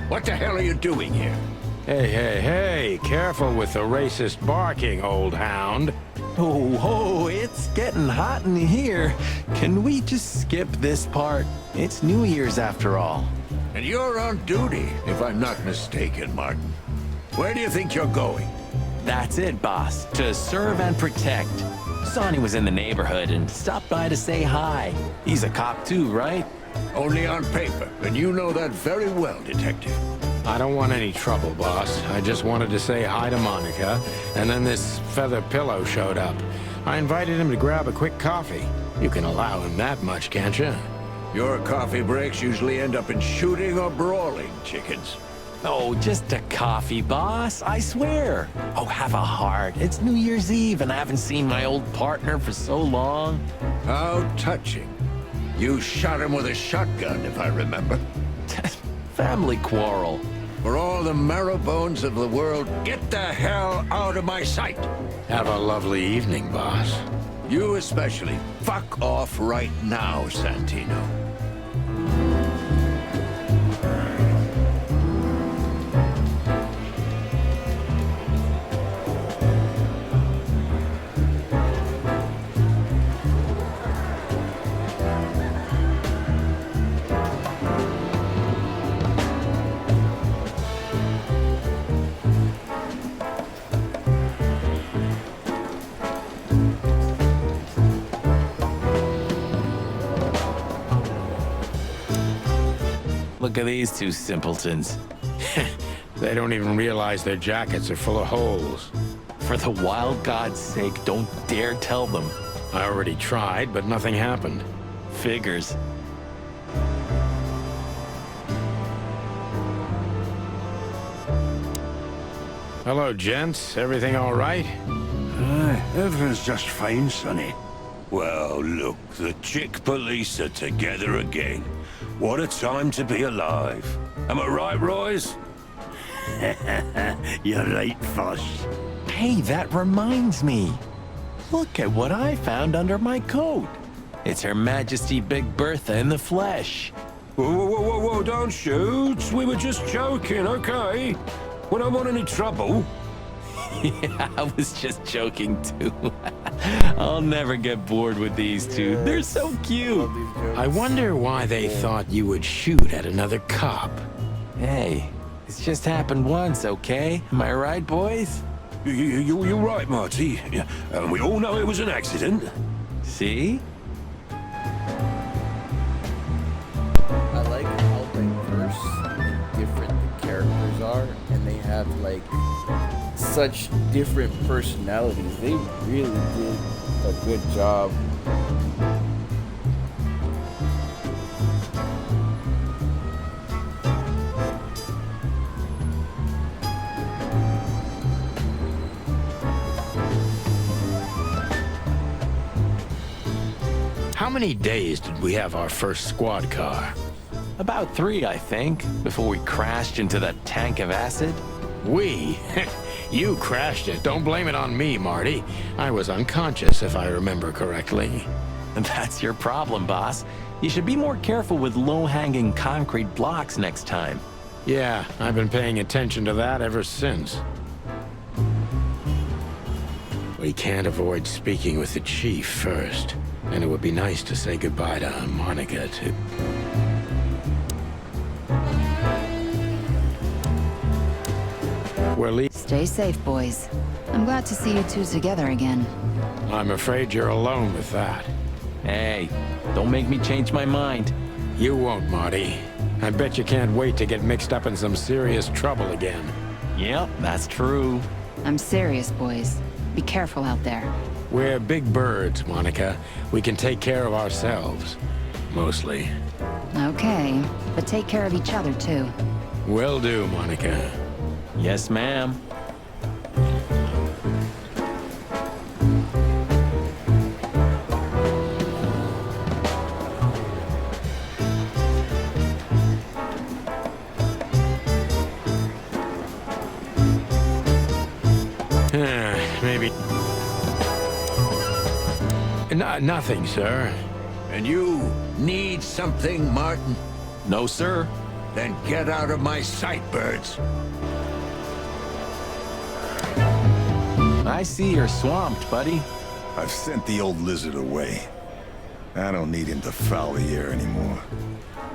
What the hell are you doing here? Hey, careful with the racist barking, old hound. Oh, it's getting hot in here. Can we just skip this part? It's New Year's after all. And you're on duty, if I'm not mistaken, Martin. Where do you think you're going? That's it, boss. To serve and protect. Sonny was in the neighborhood and stopped by to say hi. He's a cop too, right? Only on paper, and you know that very well, Detective. I don't want any trouble, boss. I just wanted to say hi to Monica, and then this feather pillow showed up. I invited him to grab a quick coffee. You can allow him that much, can't you? Your coffee breaks usually end up in shooting or brawling, chickens. Oh, just a coffee, boss. I swear. Oh, have a heart. It's New Year's Eve, and I haven't seen my old partner for so long. How touching. You shot him with a shotgun, if I remember. Family quarrel. For all the marrow bones of the world, get the hell out of my sight! Have a lovely evening, boss. You especially. Fuck off right now, Santino. Look at these two simpletons. They don't even realize their jackets are full of holes. For the wild God's sake, don't dare tell them. I already tried, but nothing happened. Figures. Hello, gents. Everything all right? Everything's just fine, Sonny. Well, look, the chick police are together again. What a time to be alive. Am I right, Royce? You're right, Foss. Hey, that reminds me. Look at what I found under my coat. It's Her Majesty Big Bertha in the flesh. Whoa, whoa, whoa, whoa, whoa, don't shoot. We were just joking, okay? We don't want any trouble. Yeah, I was just joking too. I'll never get bored with these two. They're so cute. I wonder why they thought you would shoot at another cop. Hey, it's just happened once, okay? Am I right, boys? You're right, Marty. Yeah, and we all know it was an accident. See? I like how diverse and different the characters are, and they have like such different personalities. They really did a good job. How many days did we have our first squad car? About 3, I think, before we crashed into that tank of acid. We? You crashed it. Don't blame it on me, Marty. I was unconscious, if I remember correctly. And that's your problem, boss. You should be more careful with low-hanging concrete blocks next time. Yeah, I've been paying attention to that ever since. We can't avoid speaking with the chief first. And it would be nice to say goodbye to Monica, too. Stay safe, boys. I'm glad to see you two together again. I'm afraid you're alone with that. Hey, don't make me change my mind. You won't, Marty. I bet you can't wait to get mixed up in some serious trouble again. Yep, that's true. I'm serious, boys. Be careful out there. We're big birds, Monica. We can take care of ourselves. Mostly. Okay, but take care of each other, too. Will do, Monica. Yes, ma'am. Maybe. Nothing, sir. And you need something, Martin? No, sir. Then get out of my sight, birds. I see you're swamped, buddy. I've sent the old lizard away. I don't need him to foul the air anymore.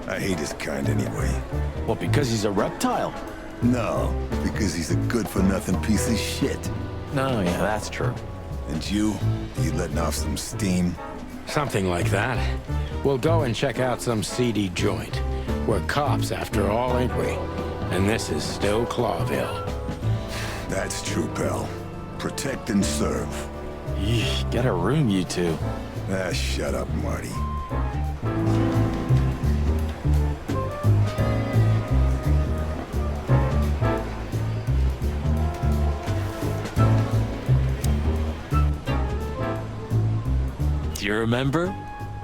I hate his kind anyway. Well, because he's a reptile. No, because he's a good-for-nothing piece of shit. No, yeah, that's true. And you letting off some steam? Something like that. We'll go and check out some seedy joint. We're cops after all, ain't we? And this is still Clawville. That's true, pal. Protect and serve. Yeesh, get a room, you two. Ah, shut up, Marty. Do you remember?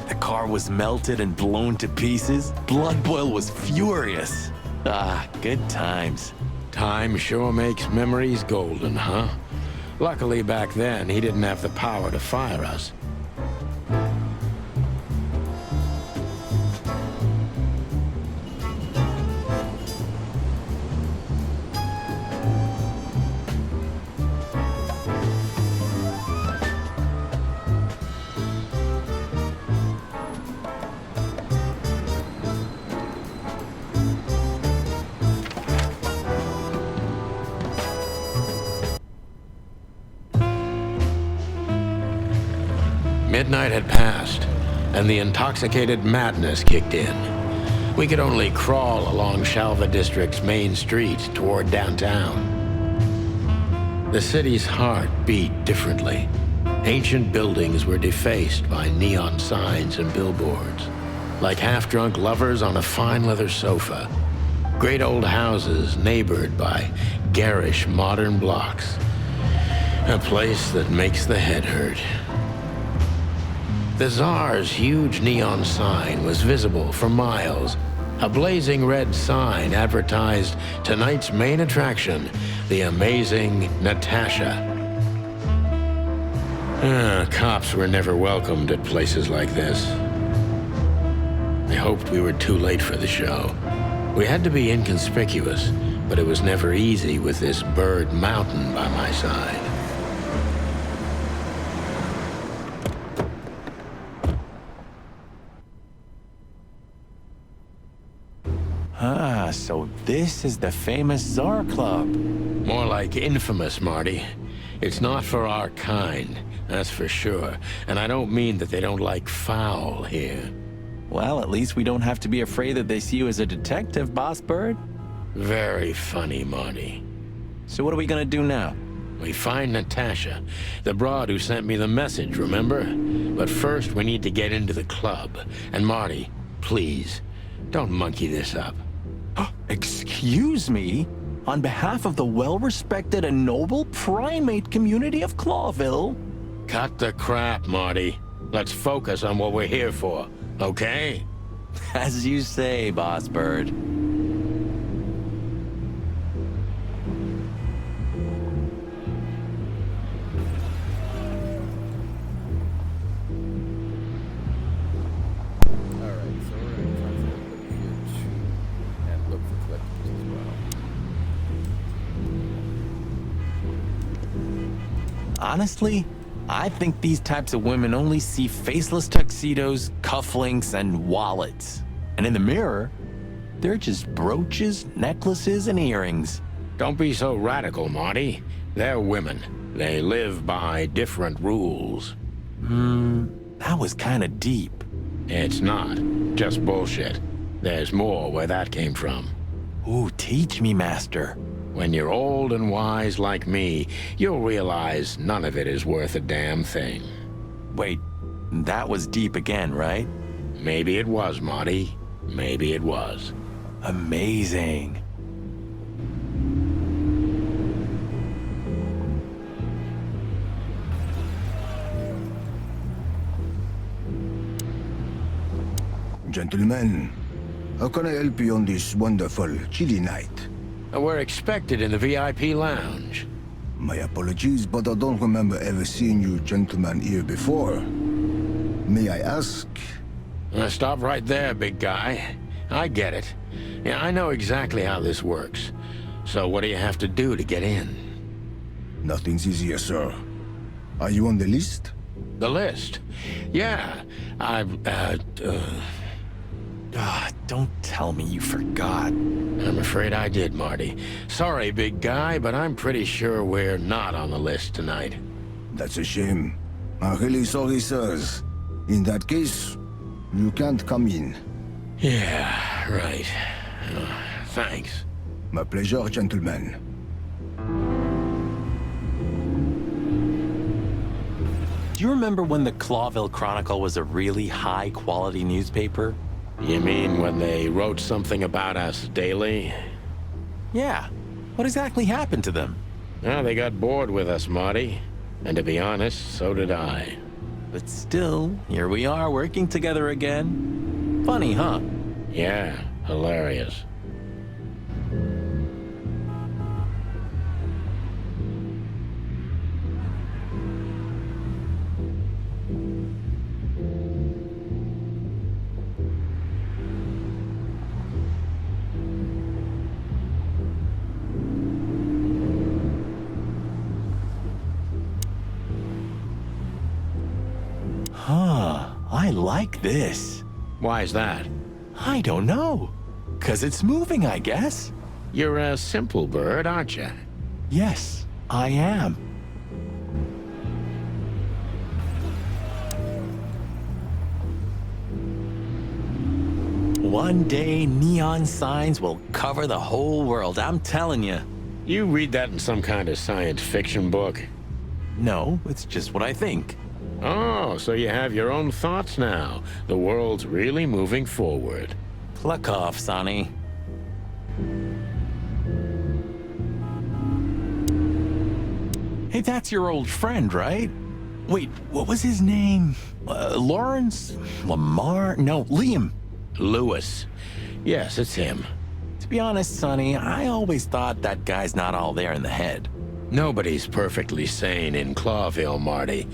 The car was melted and blown to pieces. Blood Boil was furious. Ah, good times. Time sure makes memories golden, huh? Luckily back then, he didn't have the power to fire us. Midnight had passed, and the intoxicated madness kicked in. We could only crawl along Shalva District's main street toward downtown. The city's heart beat differently. Ancient buildings were defaced by neon signs and billboards, like half-drunk lovers on a fine leather sofa. Great old houses neighbored by garish modern blocks. A place that makes the head hurt. The Tsar's huge neon sign was visible for miles. A blazing red sign advertised tonight's main attraction, the amazing Natasha. Cops were never welcomed at places like this. I hoped we were too late for the show. We had to be inconspicuous, but it was never easy with this bird mountain by my side. Ah, so this is the famous Tsar Club. More like infamous, Marty. It's not for our kind, that's for sure. And I don't mean that they don't like foul here. Well, at least we don't have to be afraid that they see you as a detective, Boss Bird. Very funny, Marty. So what are we gonna do now? We find Natasha, the broad who sent me the message, remember? But first, we need to get into the club. And Marty, please, don't monkey this up. Excuse me? On behalf of the well-respected and noble primate community of Clawville? Cut the crap, Marty. Let's focus on what we're here for, okay? As you say, Boss Bird. Honestly, I think these types of women only see faceless tuxedos, cufflinks, and wallets. And in the mirror, they're just brooches, necklaces, and earrings. Don't be so radical, Marty. They're women. They live by different rules. That was kinda deep. It's not. Just bullshit. There's more where that came from. Ooh, teach me, Master. When you're old and wise like me, you'll realize none of it is worth a damn thing. Wait, that was deep again, right? Maybe it was, Marty. Maybe it was. Amazing. Gentlemen, how can I help you on this wonderful, chilly night? We're expected in the VIP lounge. My apologies, but I don't remember ever seeing you gentlemen here before. May I ask? Stop right there, big guy. I get it. Yeah, I know exactly how this works. So what do you have to do to get in? Nothing's easier, sir. Are you on the list? The list? Yeah, don't tell me you forgot. I'm afraid I did, Marty. Sorry, big guy, but I'm pretty sure we're not on the list tonight. That's a shame. I'm really sorry, sirs. In that case, you can't come in. Yeah, right. Thanks. My pleasure, gentlemen. Do you remember when the Clawville Chronicle was a really high-quality newspaper? You mean when they wrote something about us daily? Yeah. What exactly happened to them? Well, they got bored with us, Marty. And to be honest, so did I. But still, here we are working together again. Funny, huh? Yeah, hilarious. I like this. Why is that? I don't know. 'Cause it's moving, I guess. You're a simple bird, aren't you? Yes, I am. One day, neon signs will cover the whole world, I'm telling you. You read that in some kind of science fiction book? No, it's just what I think. Oh, so you have your own thoughts now. The world's really moving forward. Pluck off, Sonny. Hey, that's your old friend, right? Wait, what was his name? Lawrence? Lamar? No, Liam. Lewis. Yes, it's him. To be honest, Sonny, I always thought that guy's not all there in the head. Nobody's perfectly sane in Clawville, Marty.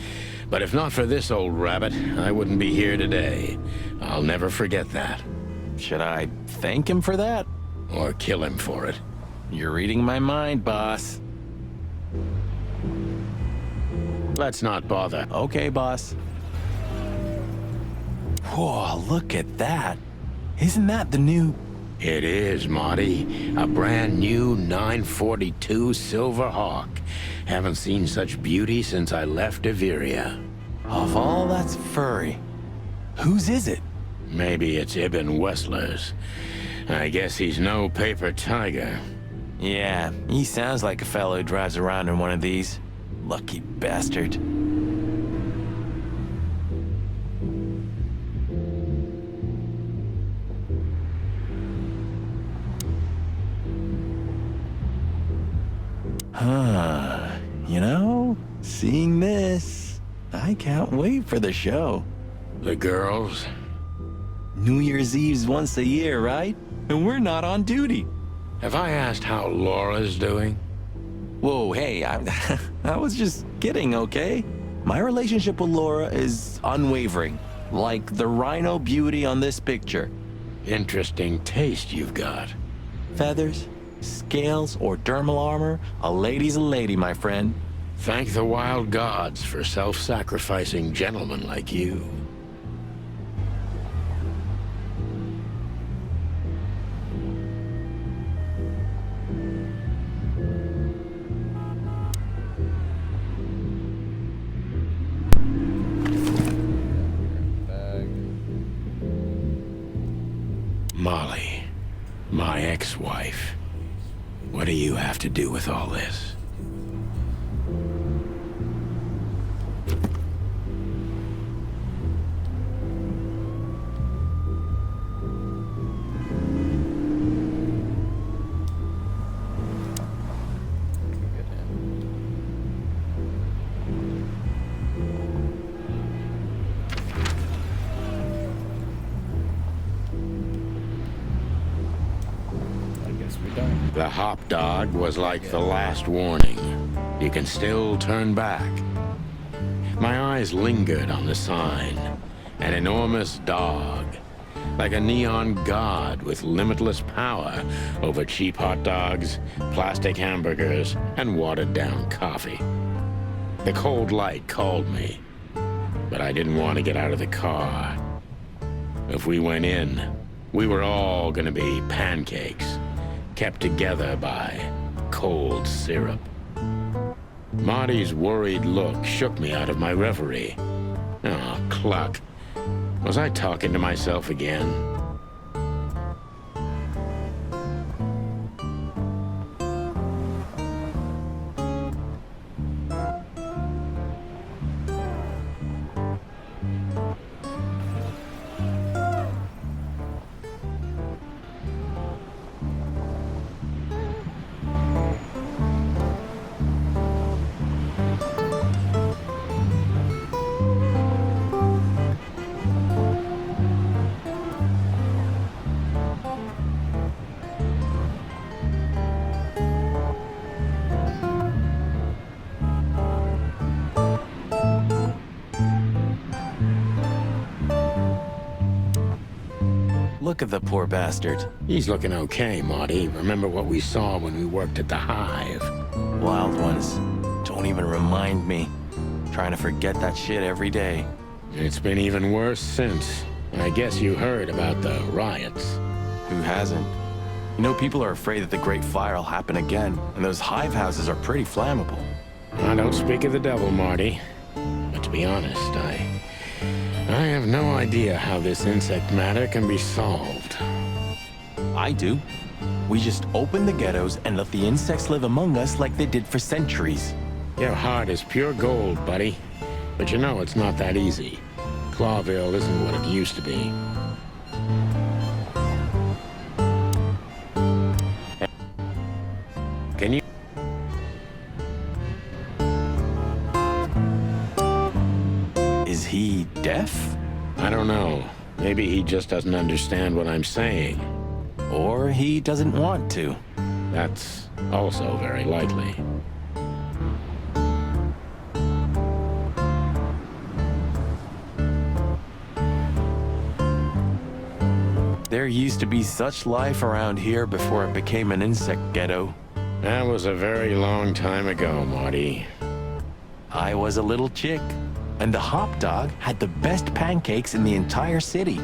But if not for this old rabbit, I wouldn't be here today. I'll never forget that. Should I thank him for that? Or kill him for it. You're reading my mind, boss. Let's not bother. Okay, boss. Whoa, look at that. Isn't that the new... It is, Marty. A brand new 942 Silver Hawk. Haven't seen such beauty since I left Iveria. Of all that's furry, whose is it? Maybe it's Ibn Wessler's. I guess he's no paper tiger. Yeah, he sounds like a fellow who drives around in one of these. Lucky bastard. You know, seeing this, I can't wait for the show. The girls? New Year's Eve's once a year, right? And we're not on duty. Have I asked how Laura's doing? Whoa, hey, I was just kidding, okay? My relationship with Laura is unwavering, like the rhino beauty on this picture. Interesting taste you've got. Feathers, scales, or dermal armor, a lady's a lady, my friend. Thank the wild gods for self-sacrificing gentlemen like you. Molly, my ex-wife. What do you have to do with all this? The hop dog was like the last warning. You can still turn back. My eyes lingered on the sign. An enormous dog. Like a neon god with limitless power over cheap hot dogs, plastic hamburgers, and watered-down coffee. The cold light called me, but I didn't want to get out of the car. If we went in, we were all gonna be pancakes. Kept together by cold syrup. Marty's worried look shook me out of my reverie. Oh, cluck. Was I talking to myself again? Look at the poor bastard. He's looking okay, Marty. Remember what we saw when we worked at the Hive? Wild ones. Don't even remind me. Trying to forget that shit every day. It's been even worse since. I guess you heard about the riots. Who hasn't? You know, people are afraid that the Great Fire will happen again, and those hive houses are pretty flammable. I don't speak of the devil, Marty. But to be honest, I have no idea how this insect matter can be solved. I do. We just open the ghettos and let the insects live among us like they did for centuries. Your heart is pure gold, buddy. But you know it's not that easy. Clawville isn't what it used to be. Can you... Is he deaf? I don't know. Maybe he just doesn't understand what I'm saying. Or he doesn't want to. That's also very likely. There used to be such life around here before it became an insect ghetto. That was a very long time ago, Marty. I was a little chick, and the hop dog had the best pancakes in the entire city.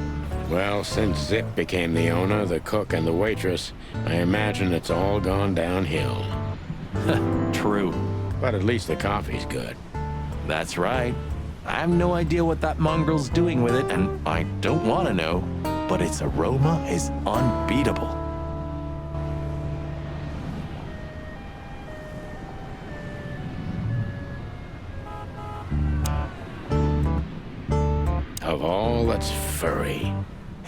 Well, since Zip became the owner, the cook, and the waitress, I imagine it's all gone downhill. True. But at least the coffee's good. That's right. I have no idea what that mongrel's doing with it, and I don't want to know, but its aroma is unbeatable. Of all that's furry.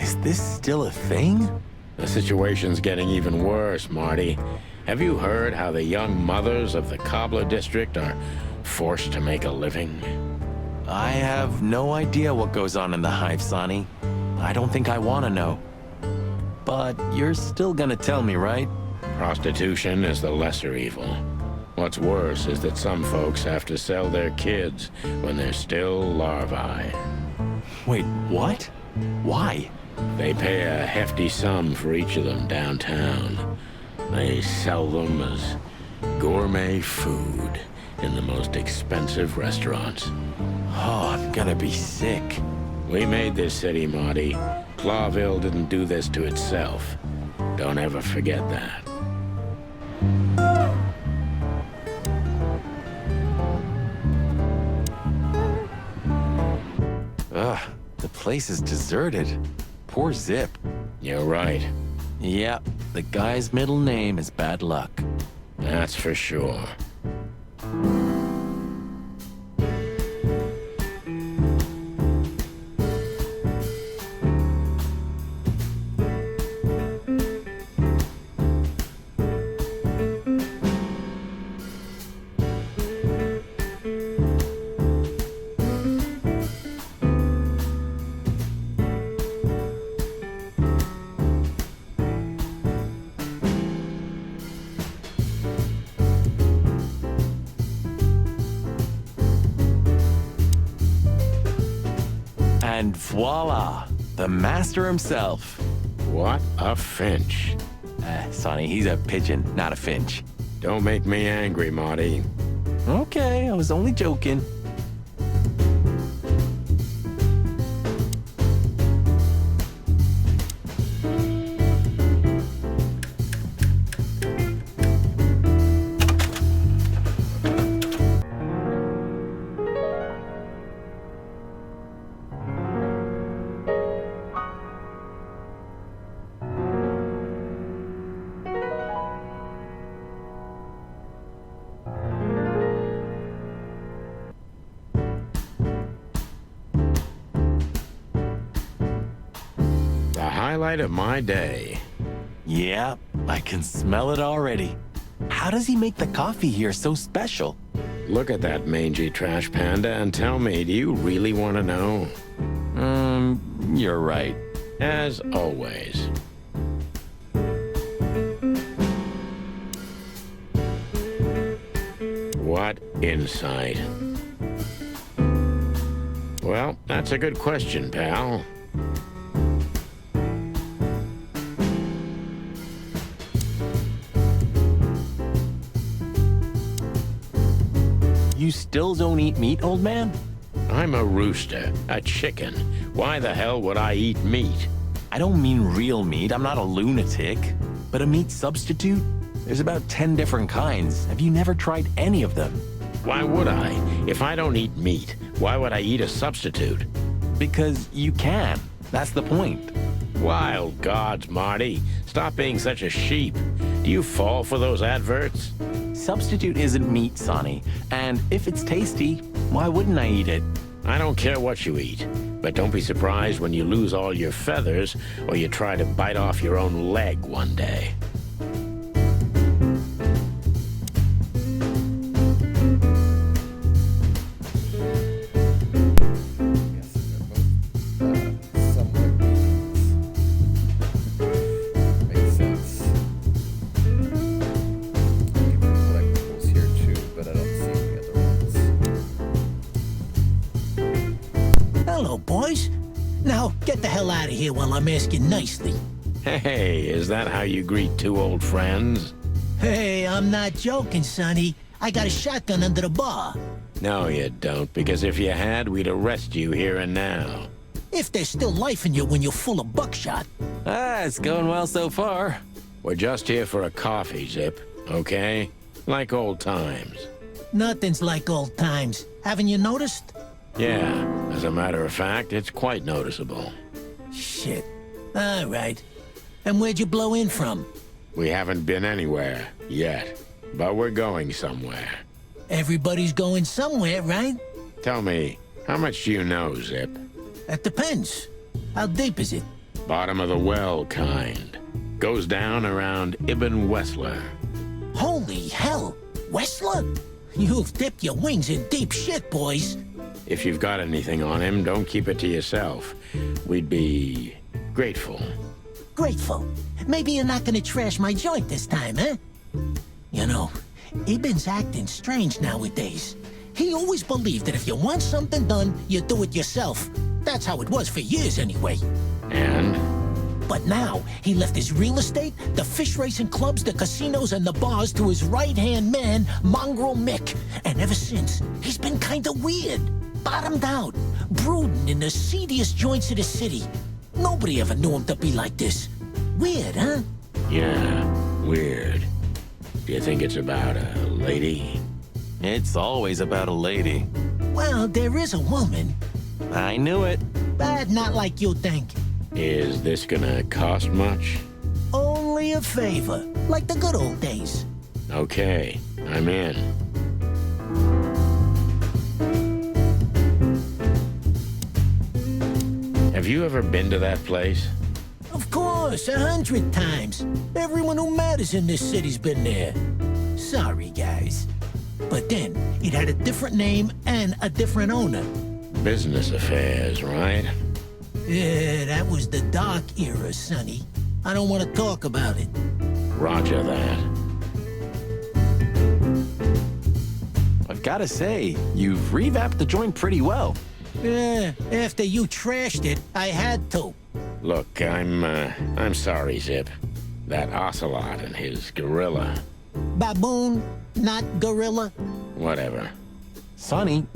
Is this still a thing? The situation's getting even worse, Marty. Have you heard how the young mothers of the Cobbler District are forced to make a living? I have no idea what goes on in the hive, Sonny. I don't think I want to know. But you're still gonna tell me, right? Prostitution is the lesser evil. What's worse is that some folks have to sell their kids when they're still larvae. Wait, what? Why? They pay a hefty sum for each of them downtown. They sell them as gourmet food in the most expensive restaurants. Oh, I'm gonna be sick. We made this city, Marty. Clawville didn't do this to itself. Don't ever forget that. Ugh, the place is deserted. Poor Zip. You're right. Yeah, the guy's middle name is Bad Luck. That's for sure. And voila, the master himself. What a finch. Sonny, he's a pigeon, not a finch. Don't make me angry, Marty. Okay, I was only joking. Highlight of my day. Yeah, I can smell it already. How does he make the coffee here so special? Look at that mangy trash panda and tell me, do you really want to know? You're right. As always. What insight? Well, that's a good question, pal. You still don't eat meat, old man? I'm a rooster, a chicken. Why the hell would I eat meat? I don't mean real meat. I'm not a lunatic. But a meat substitute? There's about 10 different kinds. Have you never tried any of them? Why would I? If I don't eat meat, why would I eat a substitute? Because you can. That's the point. Wild gods, Marty. Stop being such a sheep. Do you fall for those adverts? Substitute isn't meat, Sonny. And if it's tasty, why wouldn't I eat it? I don't care what you eat, but don't be surprised when you lose all your feathers or you try to bite off your own leg one day. Hello, boys. Now, get the hell out of here while I'm asking nicely. Hey, is that how you greet two old friends? Hey, I'm not joking, Sonny. I got a shotgun under the bar. No, you don't, because if you had, we'd arrest you here and now. If there's still life in you when you're full of buckshot. Ah, it's going well so far. We're just here for a coffee, Zip, okay? Like old times. Nothing's like old times. Haven't you noticed? Yeah, as a matter of fact, it's quite noticeable. Shit. All right. And where'd you blow in from? We haven't been anywhere yet, but we're going somewhere. Everybody's going somewhere, right? Tell me, how much do you know, Zip? That depends. How deep is it? Bottom of the well kind. Goes down around Ibn Wessler. Holy hell! Wessler? You've dipped your wings in deep shit, boys. If you've got anything on him, don't keep it to yourself. We'd be grateful. Grateful? Maybe you're not gonna trash my joint this time, huh? You know, Ibn's acting strange nowadays. He always believed that if you want something done, you do it yourself. That's how it was for years anyway. And? But now, he left his real estate, the fish racing clubs, the casinos, and the bars to his right-hand man, Mongrel Mick. And ever since, he's been kinda weird. Bottomed out, brooding in the seediest joints of the city. Nobody ever knew him to be like this. Weird, huh? Yeah, weird. Do you think it's about a lady? It's always about a lady. Well, there is a woman. I knew it. But not like you think. Is this gonna cost much? Only a favor, like the good old days. Okay, I'm in. Have you ever been to that place? Of course, 100 times. Everyone who matters in this city's been there. Sorry, guys. But then, it had a different name and a different owner. Business affairs, right? Yeah, that was the dark era, Sonny. I don't want to talk about it. Roger that. I've got to say, you've revamped the joint pretty well. Yeah, after you trashed it, I had to. Look, I'm sorry, Zip. That ocelot and his gorilla. Baboon, not gorilla. Whatever. Sonny,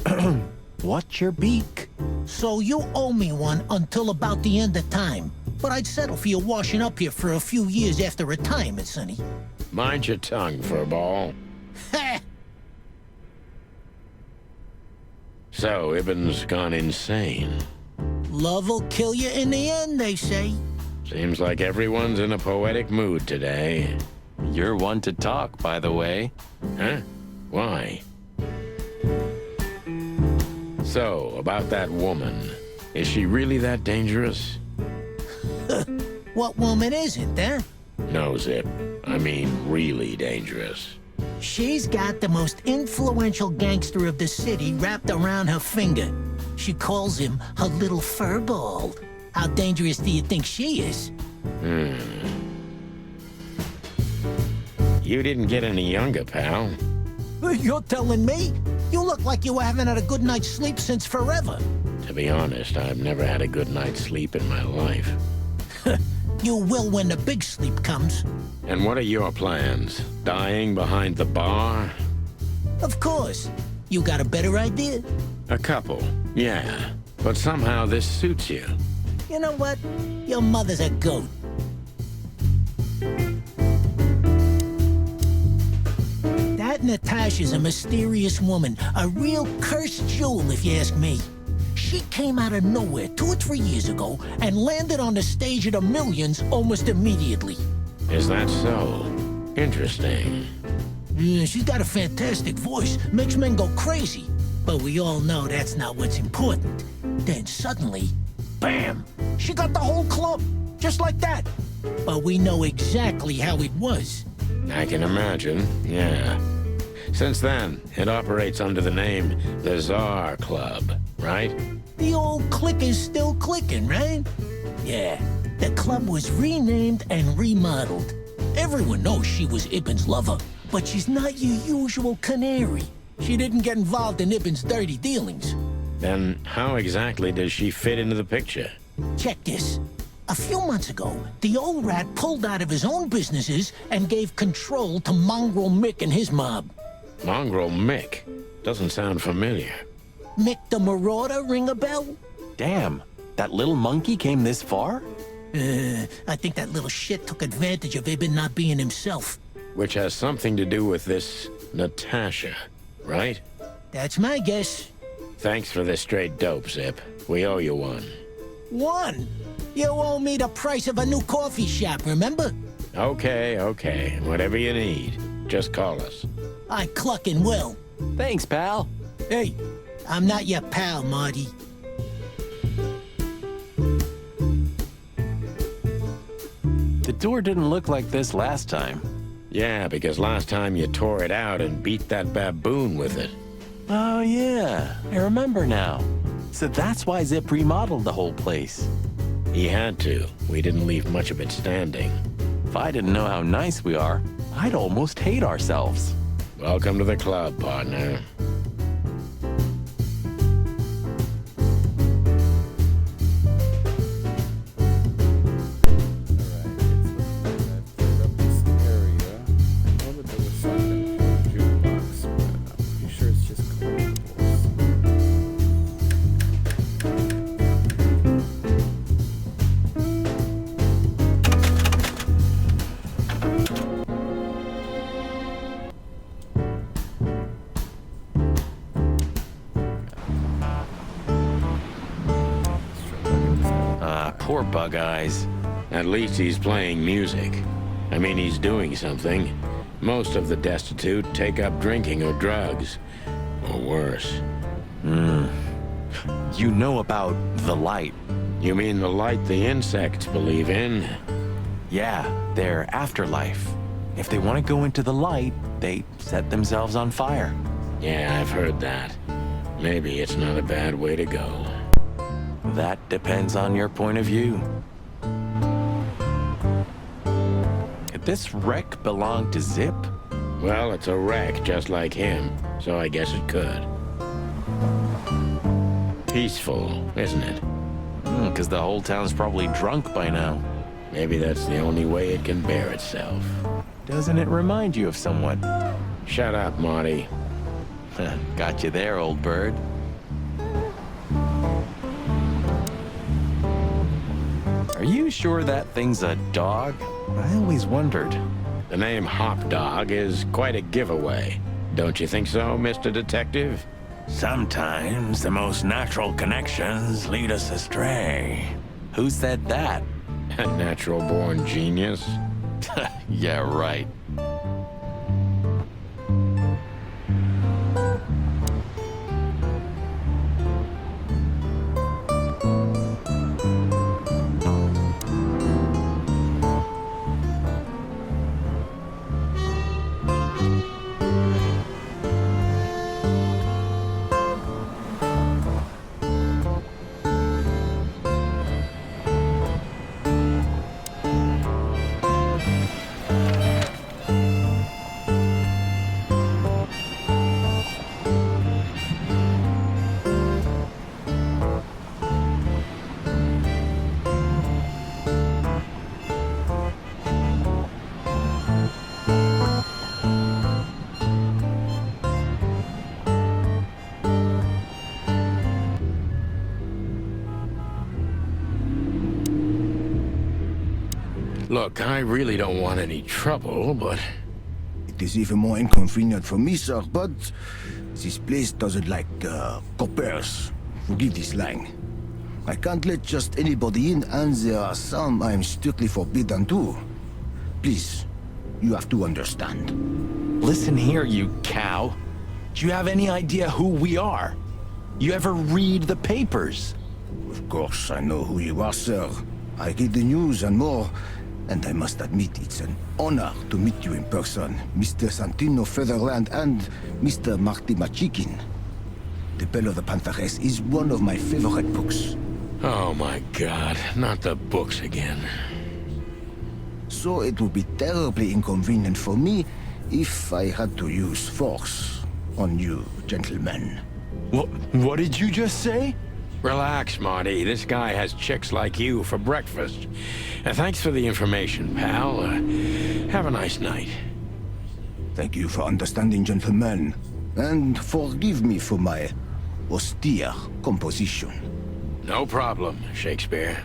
what's your beak? So you owe me one until about the end of time. But I'd settle for you washing up here for a few years after retirement, Sonny. Mind your tongue, furball. Ha! So, Ibn's gone insane. Love will kill you in the end, they say. Seems like everyone's in a poetic mood today. You're one to talk, by the way. Huh? Why? So, about that woman. Is she really that dangerous? What woman isn't, huh? No, Zip. I mean, really dangerous. She's got the most influential gangster of the city wrapped around her finger. She calls him her little furball. How dangerous do you think she is? You didn't get any younger, pal. You're telling me? You look like you haven't had a good night's sleep since forever. To be honest, I've never had a good night's sleep in my life. You will when the big sleep comes. And what are your plans? Dying behind the bar? Of course. You got a better idea? A couple, yeah. But somehow this suits you. You know what? Your mother's a goat. That Natasha's a mysterious woman. A real cursed jewel, if you ask me. She came out of nowhere 2 or 3 years ago and landed on the stage of the Millions almost immediately. Is that so? Interesting. Yeah, she's got a fantastic voice. Makes men go crazy. But we all know that's not what's important. Then suddenly, bam! She got the whole club. Just like that. But we know exactly how it was. I can imagine, yeah. Since then, it operates under the name the Czar Club, right? The old click is still clicking, right? Yeah, the club was renamed and remodeled. Everyone knows she was Ibn's lover, but she's not your usual canary. She didn't get involved in Ibn's dirty dealings. Then how exactly does she fit into the picture? Check this. A few months ago, the old rat pulled out of his own businesses and gave control to Mongrel Mick and his mob. Mongrel Mick? Doesn't sound familiar. Mick the Marauder ring a bell? Damn, that little monkey came this far? I think that little shit took advantage of Ibn not being himself. Which has something to do with this Natasha, right? That's my guess. Thanks for the straight dope, Zip. We owe you one. One? You owe me the price of a new coffee shop, remember? Okay. Whatever you need. Just call us. I cluckin' will. Thanks, pal. Hey, I'm not your pal, Marty. The door didn't look like this last time. Yeah, because last time you tore it out and beat that baboon with it. Oh, yeah. I remember now. So that's why Zip remodeled the whole place. He had to. We didn't leave much of it standing. If I didn't know how nice we are, I'd almost hate ourselves. Welcome to the club, partner. Poor Bug Eyes. At least he's playing music. I mean, he's doing something. Most of the destitute take up drinking or drugs. Or worse. You know about the light. You mean the light the insects believe in? Yeah, their afterlife. If they want to go into the light, they set themselves on fire. Yeah, I've heard that. Maybe it's not a bad way to go. That depends on your point of view. Could this wreck belong to Zip? Well, it's a wreck just like him, so I guess it could. Peaceful, isn't it? Because the whole town's probably drunk by now. Maybe that's the only way it can bear itself. Doesn't it remind you of someone? Shut up, Marty. Got you there, old bird. Are you sure that thing's a dog? I always wondered. The name Hop Dog is quite a giveaway. Don't you think so, Mr. Detective? Sometimes the most natural connections lead us astray. Who said that? A natural-born genius? Yeah, right. Look, I really don't want any trouble, but... It is even more inconvenient for me, sir, but this place doesn't like, coppers. Forgive this slang. I can't let just anybody in, and there are some I'm strictly forbidden to. Please, you have to understand. Listen here, you cow. Do you have any idea who we are? You ever read the papers? Of course, I know who you are, sir. I read the news and more. And I must admit, it's an honor to meet you in person, Mr. Santino Featherland and Mr. Marty Machikin. The Bell of the Pantheress is one of my favorite books. Oh my God, not the books again. So it would be terribly inconvenient for me if I had to use force on you, gentlemen. What did you just say? Relax, Marty. This guy has chicks like you for breakfast. Thanks for the information, pal. Have a nice night. Thank you for understanding, gentlemen. And forgive me for my austere composition. No problem, Shakespeare.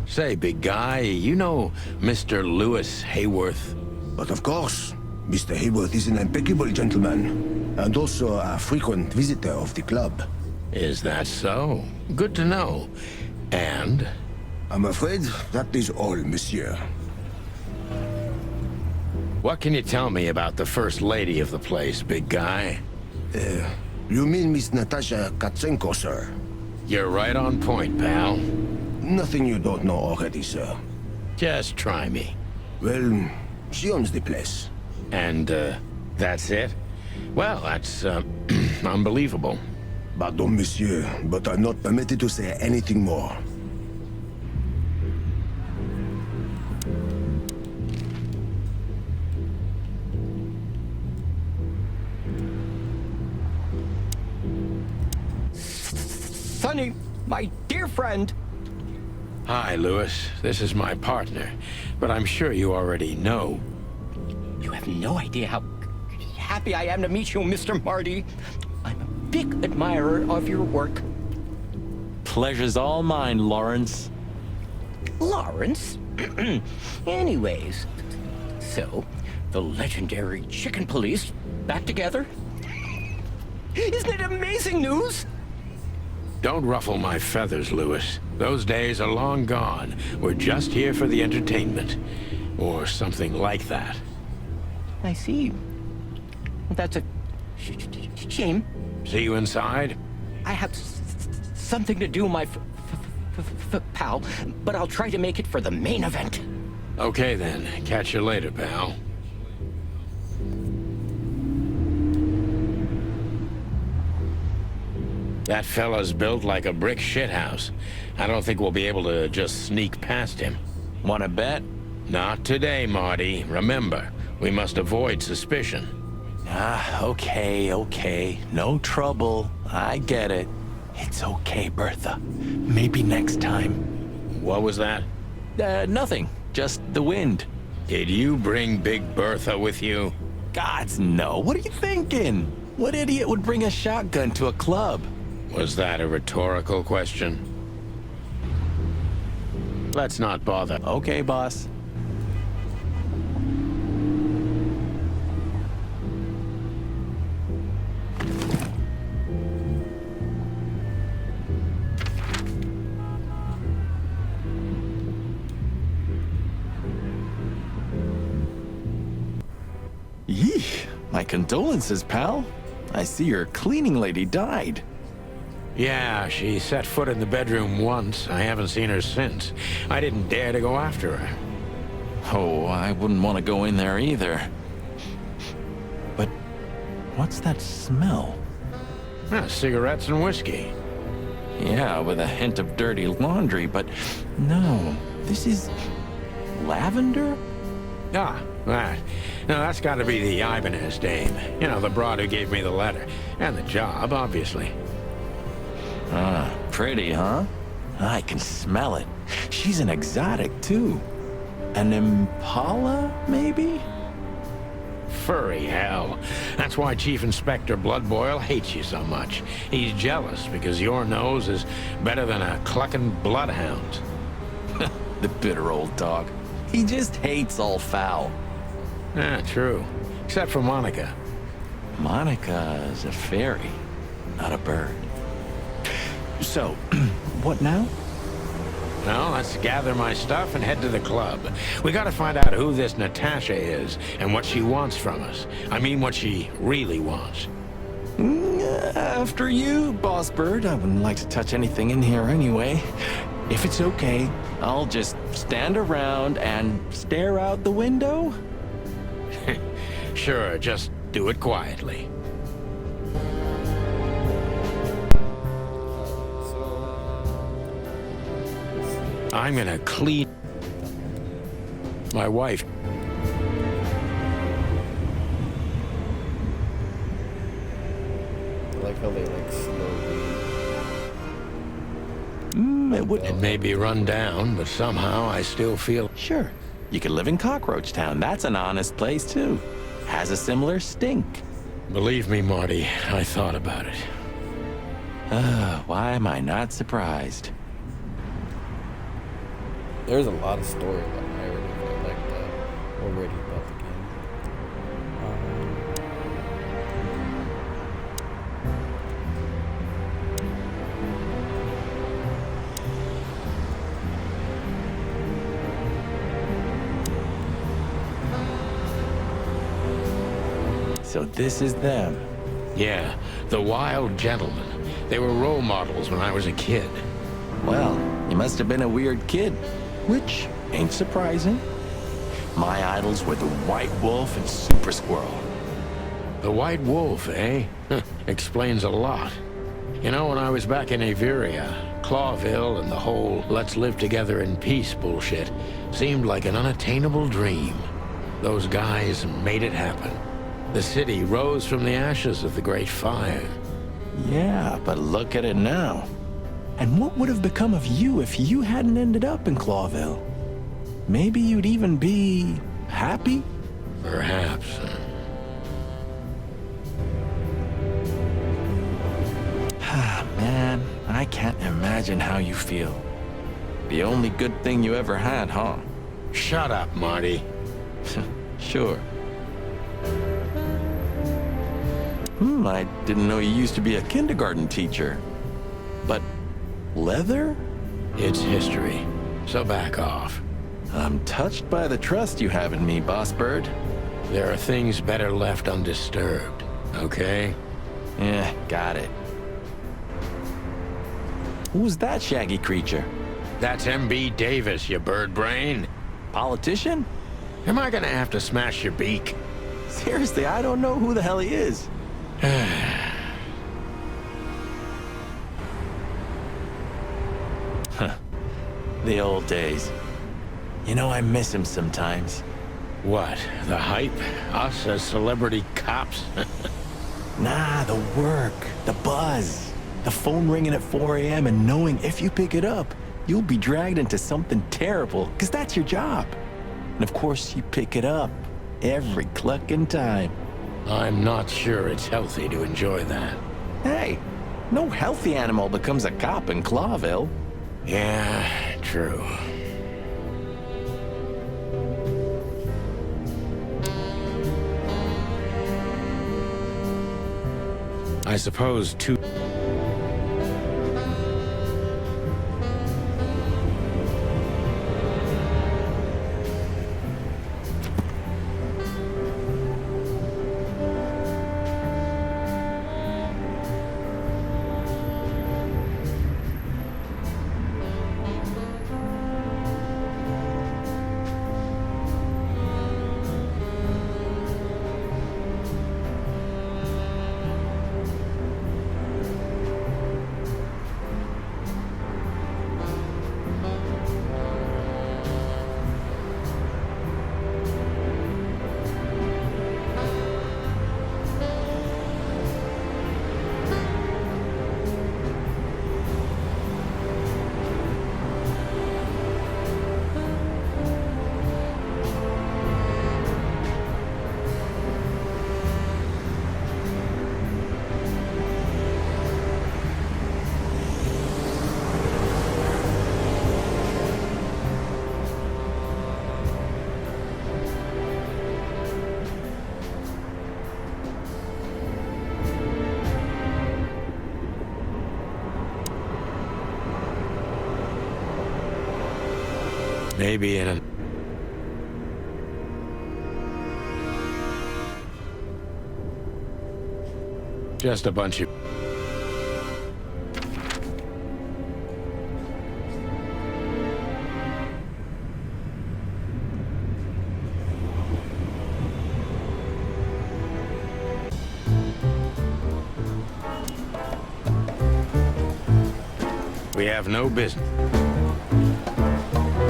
Say, big guy, you know Mr. Lewis Hayworth? But of course, Mr. Hayworth is an impeccable gentleman, and also a frequent visitor of the club. Is that so? Good to know. And? I'm afraid that is all, monsieur. What can you tell me about the first lady of the place, big guy? You mean Miss Natasha Katsenko, sir? You're right on point, pal. Nothing you don't know already, sir. Just try me. Well, she owns the place. And, that's it? Well, that's, unbelievable. Pardon, monsieur, but I'm not permitted to say anything more. Sonny, my dear friend. Hi, Lewis. This is my partner, but I'm sure you already know. You have no idea how happy I am to meet you, Mr. Marty. I'm a big admirer of your work. Pleasure's all mine, Lawrence. Lawrence? Anyways, so, the legendary Chicken Police back together? Isn't it amazing news? Don't ruffle my feathers, Lewis. Those days are long gone. We're just here for the entertainment. Or something like that. I see. That's a shame. See you inside? I have something to do, my pal, but I'll try to make it for the main event. Okay then. Catch you later, pal. That fella's built like a brick shithouse. I don't think we'll be able to just sneak past him. Wanna bet? Not today, Marty. Remember, we must avoid suspicion. Okay. No trouble. I get it. It's okay, Bertha. Maybe next time. What was that? Nothing. Just the wind. Did you bring Big Bertha with you? Gods, no. What are you thinking? What idiot would bring a shotgun to a club? Was that a rhetorical question? Let's not bother. Okay, boss. Yeesh. My condolences, pal. I see your cleaning lady died. Yeah, she set foot in the bedroom once. I haven't seen her since. I didn't dare to go after her. Oh, I wouldn't want to go in there either. But what's that smell? Cigarettes and whiskey. Yeah, with a hint of dirty laundry, but no, this is lavender? Ah, that. No, that's got to be the Ibanez dame. You know, the broad who gave me the letter. And the job, obviously. Ah, pretty, huh? I can smell it. She's an exotic, too. An impala, maybe? Furry hell. That's why Chief Inspector Bloodboil hates you so much. He's jealous because your nose is better than a clucking bloodhound. The bitter old dog. He just hates all foul. Ah, true. Except for Monica. Monica is a fairy, not a bird. So, what now? Well, let's gather my stuff and head to the club. We gotta find out who this Natasha is and what she wants from us. I mean, what she really wants. After you, Boss Bird. I wouldn't like to touch anything in here anyway. If it's okay, I'll just stand around and stare out the window? Sure, just do it quietly. I'm gonna clean my wife. I like how they like slow it would... It may be run down, but somehow I still feel... Sure, you could live in Cockroach Town. That's an honest place, too. Has a similar stink. Believe me, Marty, I thought about it. Why am I not surprised? There's a lot of story about narrative I like that already about the game. So this is them. Yeah, the Wild Gentlemen. They were role models when I was a kid. Well, you must have been a weird kid, which ain't surprising. My idols were the White Wolf and Super Squirrel. The White Wolf, eh? Explains a lot. You know, when I was back in Averia, Clawville and the whole let's live together in peace bullshit seemed like an unattainable dream. Those guys made it happen. The city rose from the ashes of the Great Fire. Yeah, but look at it now. And what would have become of you if you hadn't ended up in Clawville? Maybe you'd even be happy? Perhaps. Man, I can't imagine how you feel. The only good thing you ever had, huh? Shut up, Marty. Sure. I didn't know you used to be a kindergarten teacher. But leather? It's history, so back off. I'm touched by the trust you have in me, Boss Bird. There are things better left undisturbed, okay? Yeah, got it. Who's that shaggy creature? That's M.B. Davis, you bird brain. Politician? Am I gonna have to smash your beak? Seriously, I don't know who the hell he is. Huh. The old days. You know, I miss him sometimes. What? The hype? Us as celebrity cops? Nah, the work, the buzz, the phone ringing at 4 a.m. and knowing if you pick it up, you'll be dragged into something terrible, because that's your job. And of course, you pick it up every clucking time. I'm not sure it's healthy to enjoy that. Hey, no healthy animal becomes a cop in Clawville. Yeah, true. I suppose two... Maybe in a... Just a bunch of... We have no business.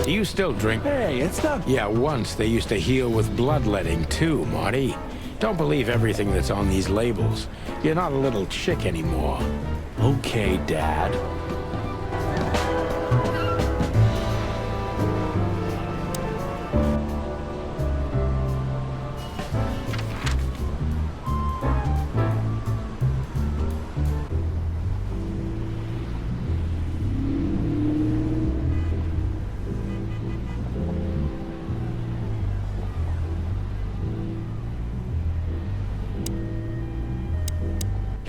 Do you still drink? Hey, it's not... Yeah, once they used to heal with bloodletting too, Marty. Don't believe everything that's on these labels. You're not a little chick anymore. Okay, Dad.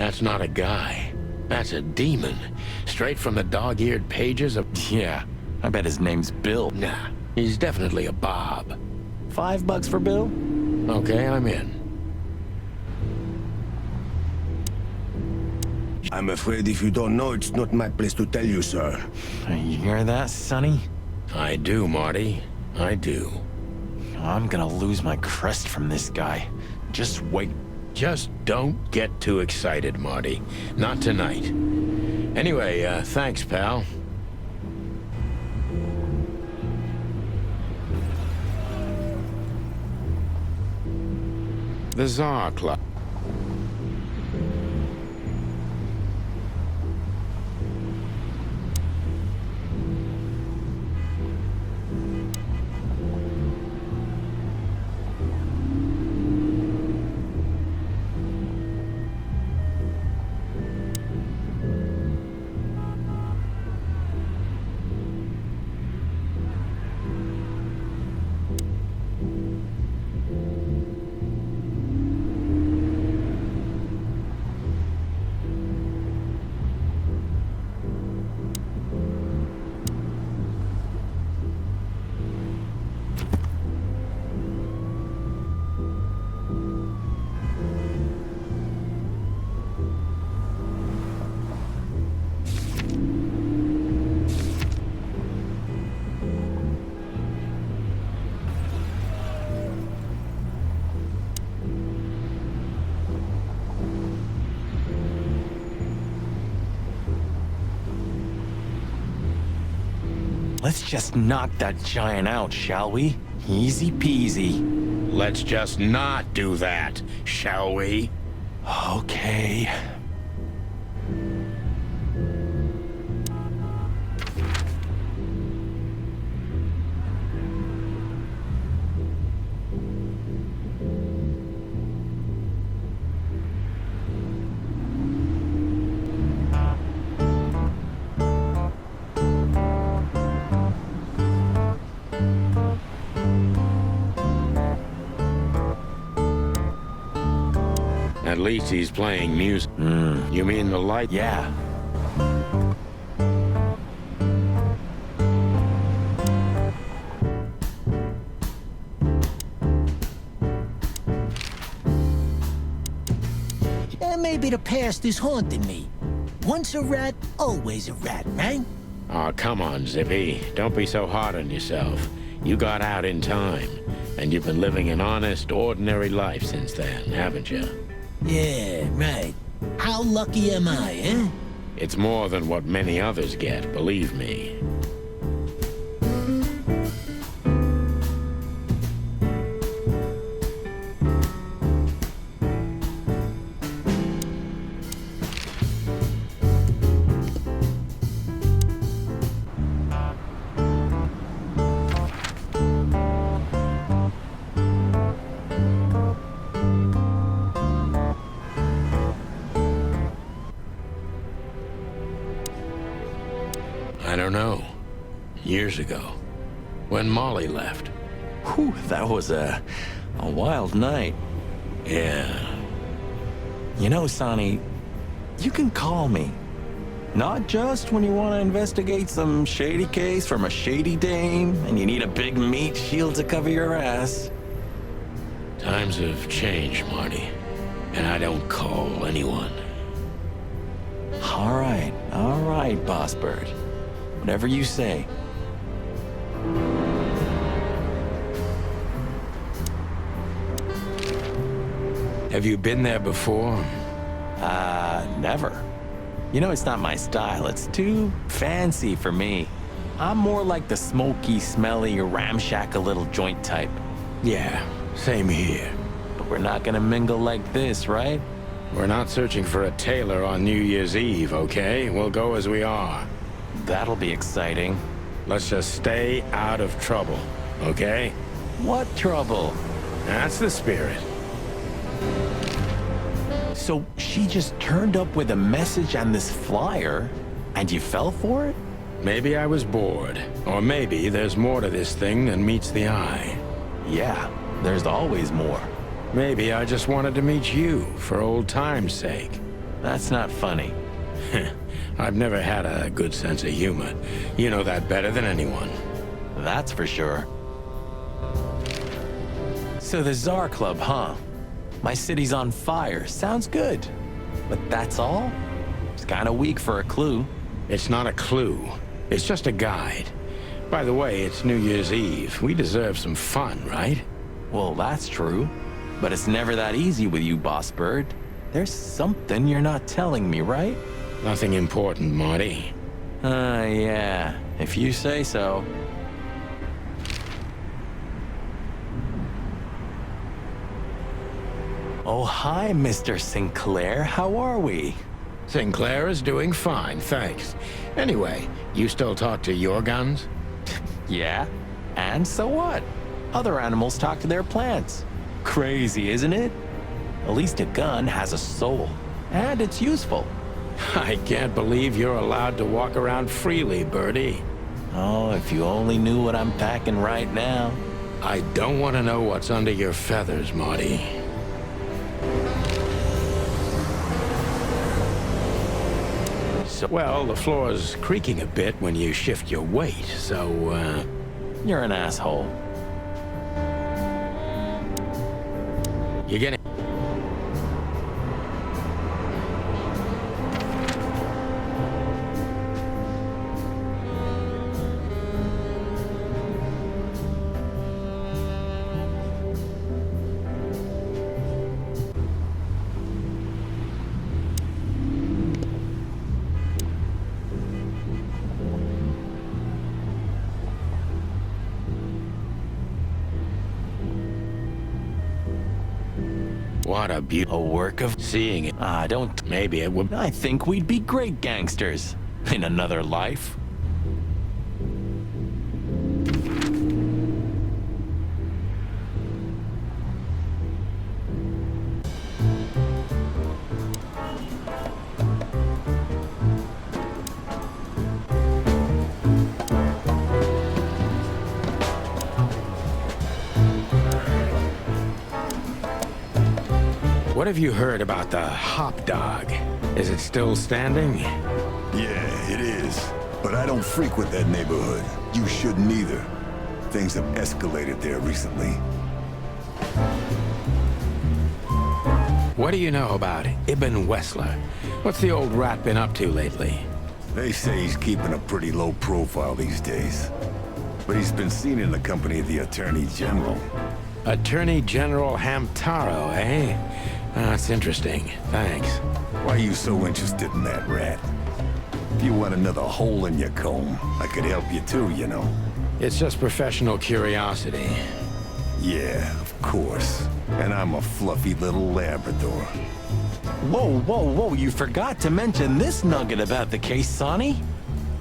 That's not a guy. That's a demon. Straight from the dog-eared pages of... Yeah, I bet his name's Bill. Nah, he's definitely a Bob. $5 for Bill? Okay, I'm in. I'm afraid if you don't know, it's not my place to tell you, sir. You hear that, Sonny? I do, Marty. I do. I'm gonna lose my crest from this guy. Just wait. Just don't get too excited, Marty. Not tonight. Anyway, thanks, pal. The Tsar Club. Let's just knock that giant out, shall we? Easy peasy. Let's just not do that, shall we? Okay. At least he's playing music. You mean the light? Yeah. Maybe the past is haunting me. Once a rat, always a rat, right? Oh, come on, Zippy. Don't be so hard on yourself. You got out in time, and you've been living an honest, ordinary life since then, haven't you? Yeah, right. How lucky am I, eh? It's more than what many others get, believe me. I don't know. Years ago. When Molly left. Whew, that was a wild night. Yeah. You know, Sonny, you can call me. Not just when you want to investigate some shady case from a shady dame and you need a big meat shield to cover your ass. Times have changed, Marty. And I don't call anyone. All right, Boss Bird. Whatever you say. Have you been there before? Never. You know, it's not my style. It's too fancy for me. I'm more like the smoky, smelly, ramshackle little joint type. Yeah, same here. But we're not gonna mingle like this, right? We're not searching for a tailor on New Year's Eve, okay? We'll go as we are. That'll be exciting. Let's just stay out of trouble, okay? What trouble? That's the spirit. So she just turned up with a message on this flyer, and you fell for it? Maybe I was bored. Or maybe there's more to this thing than meets the eye. Yeah, there's always more. Maybe I just wanted to meet you, for old time's sake. That's not funny. I've never had a good sense of humor. You know that better than anyone. That's for sure. So the Tsar Club, huh? My city's on fire. Sounds good. But that's all? It's kind of weak for a clue. It's not a clue. It's just a guide. By the way, it's New Year's Eve. We deserve some fun, right? Well, that's true. But it's never that easy with you, Boss Bird. There's something you're not telling me, right? Nothing important, Marty. Yeah. If you say so. Oh, hi, Mr. Sinclair. How are we? Sinclair is doing fine, thanks. Anyway, you still talk to your guns? Yeah. And so what? Other animals talk to their plants. Crazy, isn't it? At least a gun has a soul. And it's useful. I can't believe you're allowed to walk around freely, Birdie. Oh, if you only knew what I'm packing right now. I don't want to know what's under your feathers, Marty. Well, the floor's creaking a bit when you shift your weight, so, You're an asshole. You getting... What a beautiful work of seeing it. Don't. Maybe it would. I think we'd be great gangsters in another life. What have you heard about the Hop Dog? Is it still standing? Yeah, it is. But I don't frequent that neighborhood. You shouldn't either. Things have escalated there recently. What do you know about Ibn Wessler? What's the old rat been up to lately? They say he's keeping a pretty low profile these days. But he's been seen in the company of the Attorney General. Attorney General Hamtaro, eh? That's interesting. Thanks. Why are you so interested in that rat? If you want another hole in your comb, I could help you too, you know. It's just professional curiosity. Yeah, of course. And I'm a fluffy little Labrador. Whoa, whoa, whoa, you forgot to mention this nugget about the case, Sonny.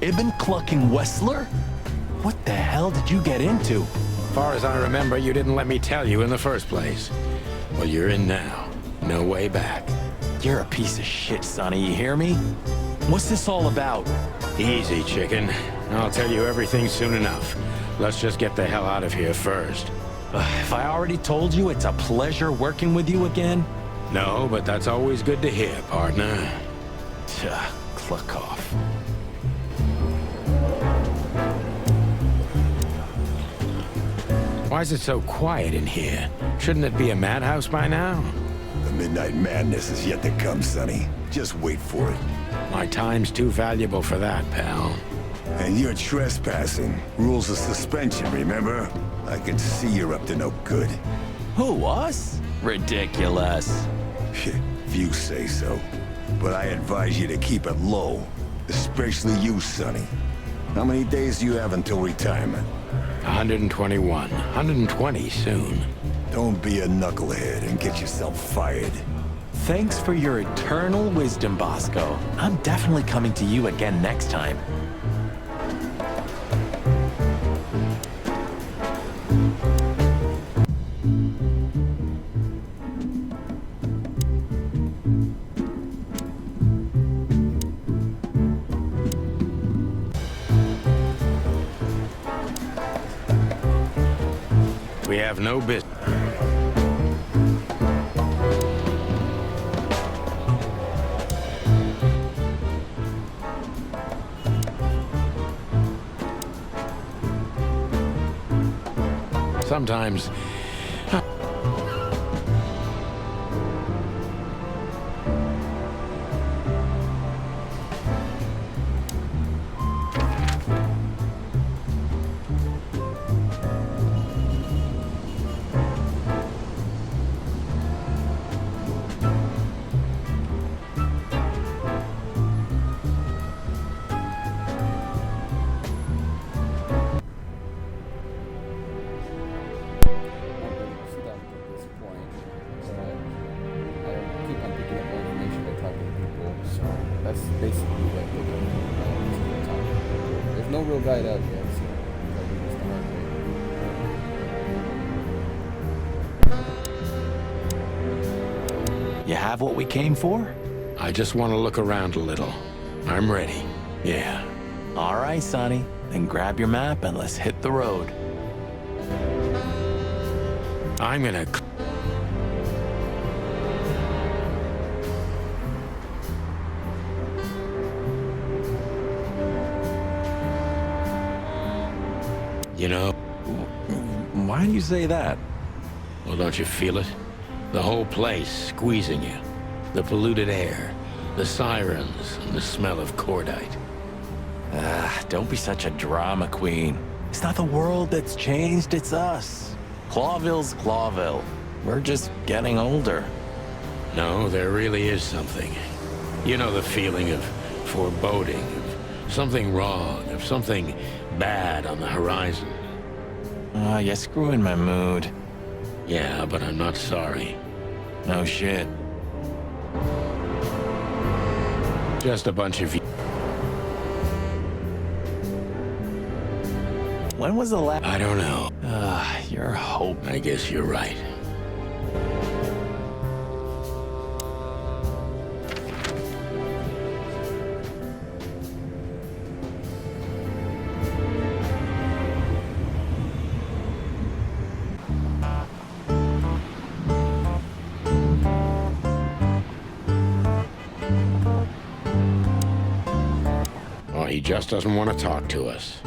Ibn clucking Wessler? What the hell did you get into? Far as I remember, you didn't let me tell you in the first place. Well, you're in now. No way back. You're a piece of shit, Sonny, you hear me? What's this all about? Easy, chicken. I'll tell you everything soon enough. Let's just get the hell out of here first. If I already told you it's a pleasure working with you again? No, but that's always good to hear, partner. Cluck off. Why is it so quiet in here? Shouldn't it be a madhouse by now? The midnight madness is yet to come, Sonny. Just wait for it. My time's too valuable for that, pal. And you're trespassing. Rules of suspension, remember? I can see you're up to no good. Who, us? Ridiculous. If you say so. But I advise you to keep it low. Especially you, Sonny. How many days do you have until retirement? 121. 120 soon. Don't be a knucklehead and get yourself fired. Thanks for your eternal wisdom, Bosco. I'm definitely coming to you again next time. We have no business. Sometimes... That's basically what they're doing. There's no real guide out yet, so it's the hard way. You have what we came for? I just want to look around a little. I'm ready. Yeah. All right, Sonny. Then grab your map and let's hit the road. I'm gonna... You know... Why do you say that? Well, don't you feel it? The whole place squeezing you. The polluted air, the sirens, and the smell of cordite. Don't be such a drama queen. It's not the world that's changed, it's us. Clawville's Clawville. We're just getting older. No, there really is something. You know the feeling of foreboding, of something wrong, of something bad on the horizon. You're screwing my mood. Yeah, but I'm not sorry. No shit. Just a bunch of... When was the last... I don't know. You're hope. I guess you're right. He just doesn't want to talk to us.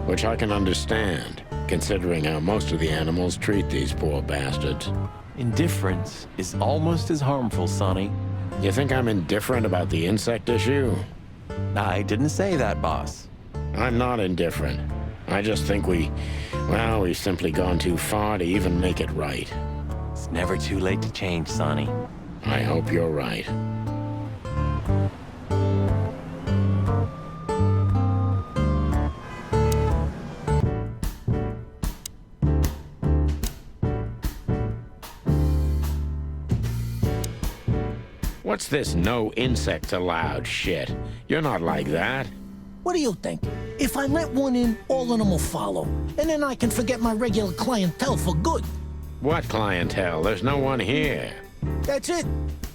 Which I can understand, considering how most of the animals treat these poor bastards. Indifference is almost as harmful, Sonny. You think I'm indifferent about the insect issue? I didn't say that, boss. I'm not indifferent. I just think we've simply gone too far to even make it right. It's never too late to change, Sonny. I hope you're right. What's this no insects allowed shit? You're not like that. What do you think? If I let one in, all of them will follow. And then I can forget my regular clientele for good. What clientele? There's no one here. That's it.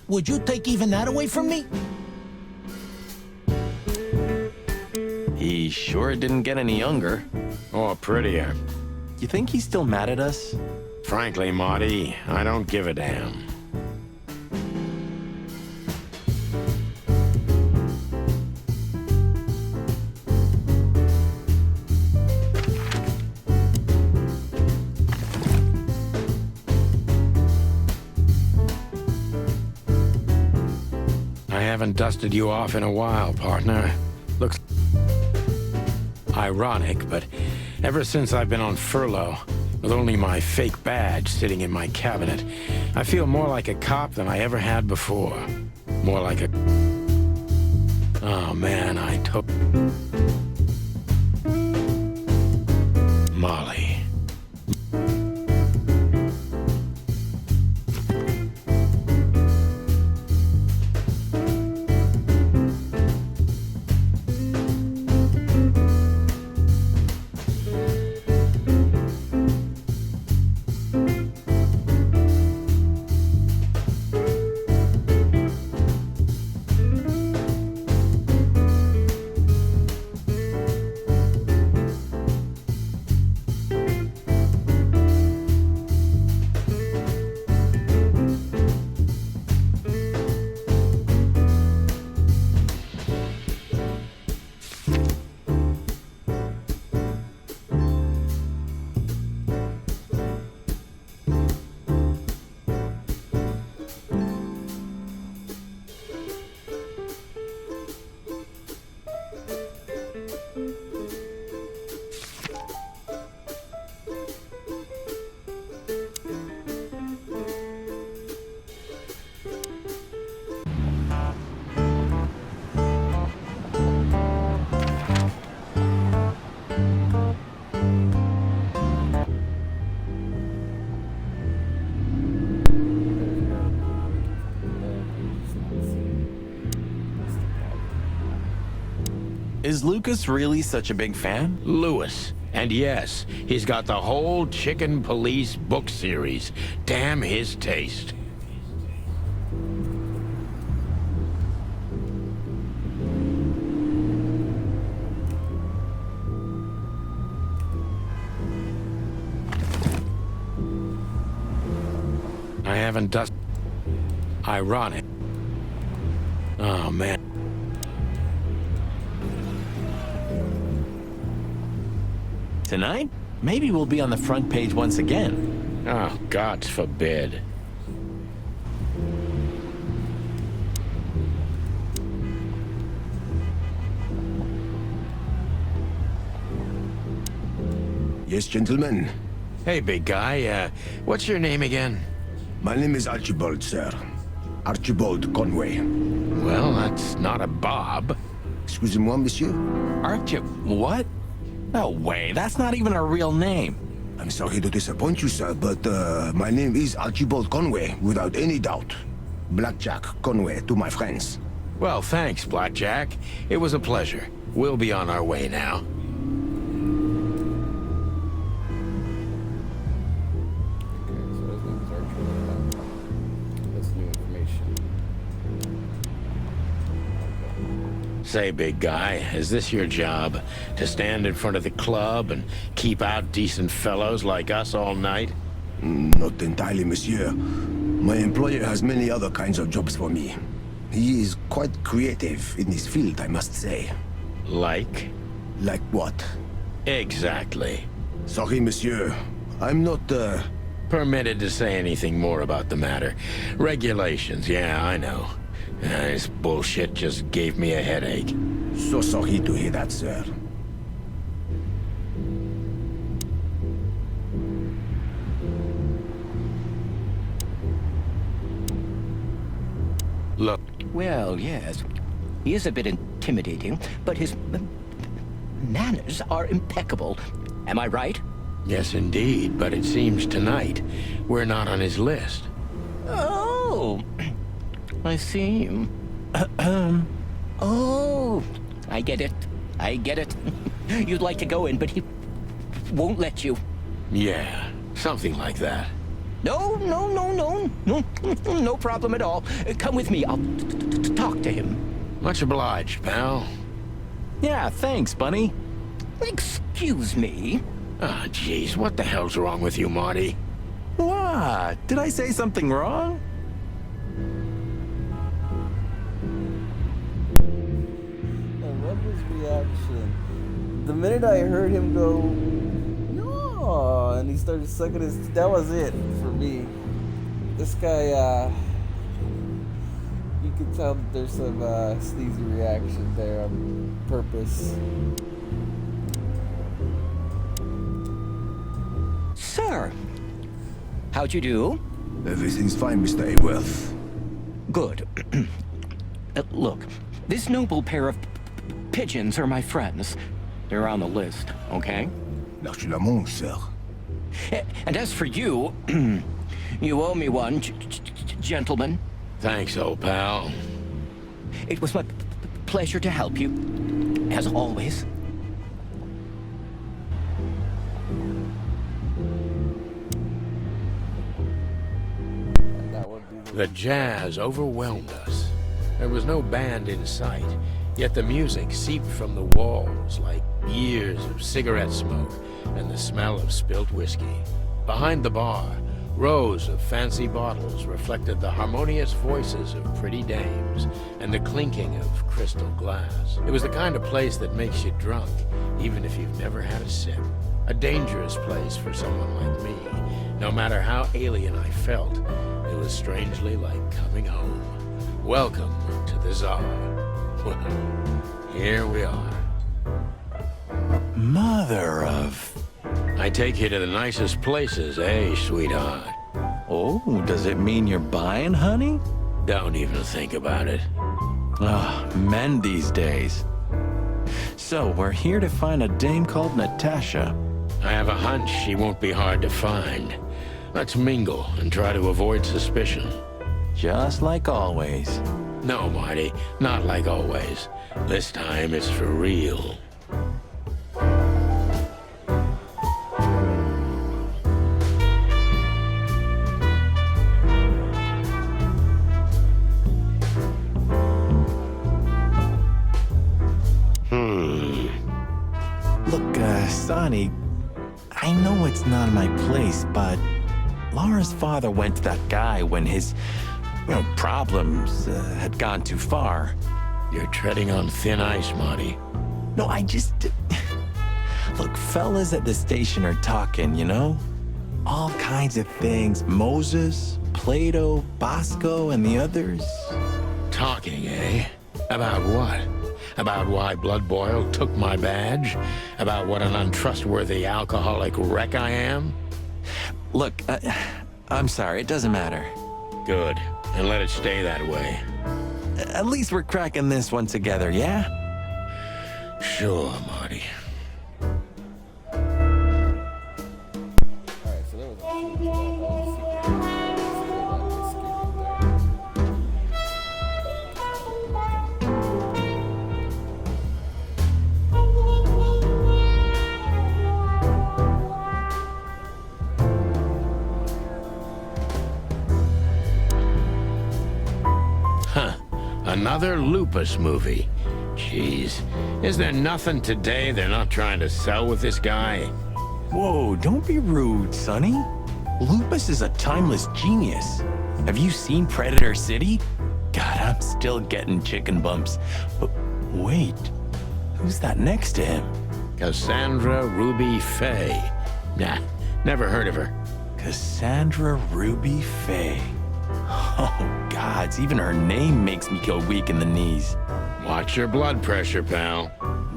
Would you take even that away from me? He sure didn't get any younger. Or prettier. You think he's still mad at us? Frankly, Marty, I don't give a damn. I haven't dusted you off in a while, partner. Looks ironic, but ever since I've been on furlough, with only my fake badge sitting in my cabinet, I feel more like a cop than I ever had before. More like a... Oh, man, I took... Molly. is Lucas really such a big fan? Lewis. And yes, he's got the whole Chicken Police book series. Damn his taste. I haven't done... Ironic. Oh, man. Tonight? Maybe we'll be on the front page once again. Oh, God forbid. Yes, gentlemen. Hey, big guy, what's your name again? My name is Archibald, sir. Archibald Conway. Well, that's not a Bob. Excusez-moi, monsieur? What? No way, that's not even a real name. I'm sorry to disappoint you, sir, but my name is Archibald Conway, without any doubt. Blackjack Conway to my friends. Well, thanks, Blackjack. It was a pleasure. We'll be on our way now. Say, big guy, is this your job? To stand in front of the club and keep out decent fellows like us all night? Not entirely, monsieur. My employer has many other kinds of jobs for me. He is quite creative in his field, I must say. Like? Like what? Exactly. Sorry, monsieur. I'm not, permitted to say anything more about the matter. Regulations, yeah, I know. This bullshit just gave me a headache. So sorry to hear that, sir. Look. Well, yes. He is a bit intimidating, but his manners are impeccable. Am I right? Yes, indeed, but it seems tonight we're not on his list. Oh, I see. Oh, I get it. I get it. You'd like to go in, but he won't let you. Yeah, something like that. No, no problem at all. Come with me. I'll talk to him. Much obliged, pal. Yeah, thanks, Bunny. Excuse me. Ah, jeez, what the hell's wrong with you, Marty? What? Did I say something wrong? I love his reaction. The minute I heard him go, no, and he started sucking his, that was it for me. This guy, you can tell that there's some sleazy reaction there on purpose. Sir, how'd you do? Everything's fine, Mr. Aworth. Good. Look, this noble pair of pigeons are my friends. They're on the list, okay? L'argent, sir. And as for you, you owe me one, gentlemen. Thanks, old pal. It was my pleasure to help you, as always. The jazz overwhelmed us. There was no band in sight, yet the music seeped from the walls like years of cigarette smoke and the smell of spilt whiskey. Behind the bar, rows of fancy bottles reflected the harmonious voices of pretty dames and the clinking of crystal glass. It was the kind of place that makes you drunk, even if you've never had a sip. A dangerous place for someone like me. No matter how alien I felt, it was strangely like coming home. Welcome to the Tsar. Here we are. Mother of... I take you to the nicest places, eh, sweetheart? Oh, does it mean you're buying, honey? Don't even think about it. Ah, men these days. So, we're here to find a dame called Natasha. I have a hunch she won't be hard to find. Let's mingle and try to avoid suspicion. Just like always. No, Marty, not like always. This time it's for real. Look, Sonny, I know it's not my place, but Laura's father went to that guy when his, problems had gone too far. You're treading on thin ice, Marty. No, I just... Look, fellas at the station are talking, All kinds of things. Moses, Plato, Bosco, and the others. Talking, eh? About what? About why Blood Boil took my badge? About what an untrustworthy alcoholic wreck I am? Look, I'm sorry, it doesn't matter. Good, and let it stay that way. At least we're cracking this one together, yeah? Sure, Marty. Another Lupus movie. Jeez, is there nothing today they're not trying to sell with this guy? Whoa, don't be rude, Sonny. Lupus is a timeless genius. Have you seen Predator City? God, I'm still getting chicken bumps. But wait, who's that next to him? Cassandra Ruby Faye. Nah, never heard of her. Cassandra Ruby Faye. Oh, gods, even her name makes me go weak in the knees. Watch your blood pressure, pal.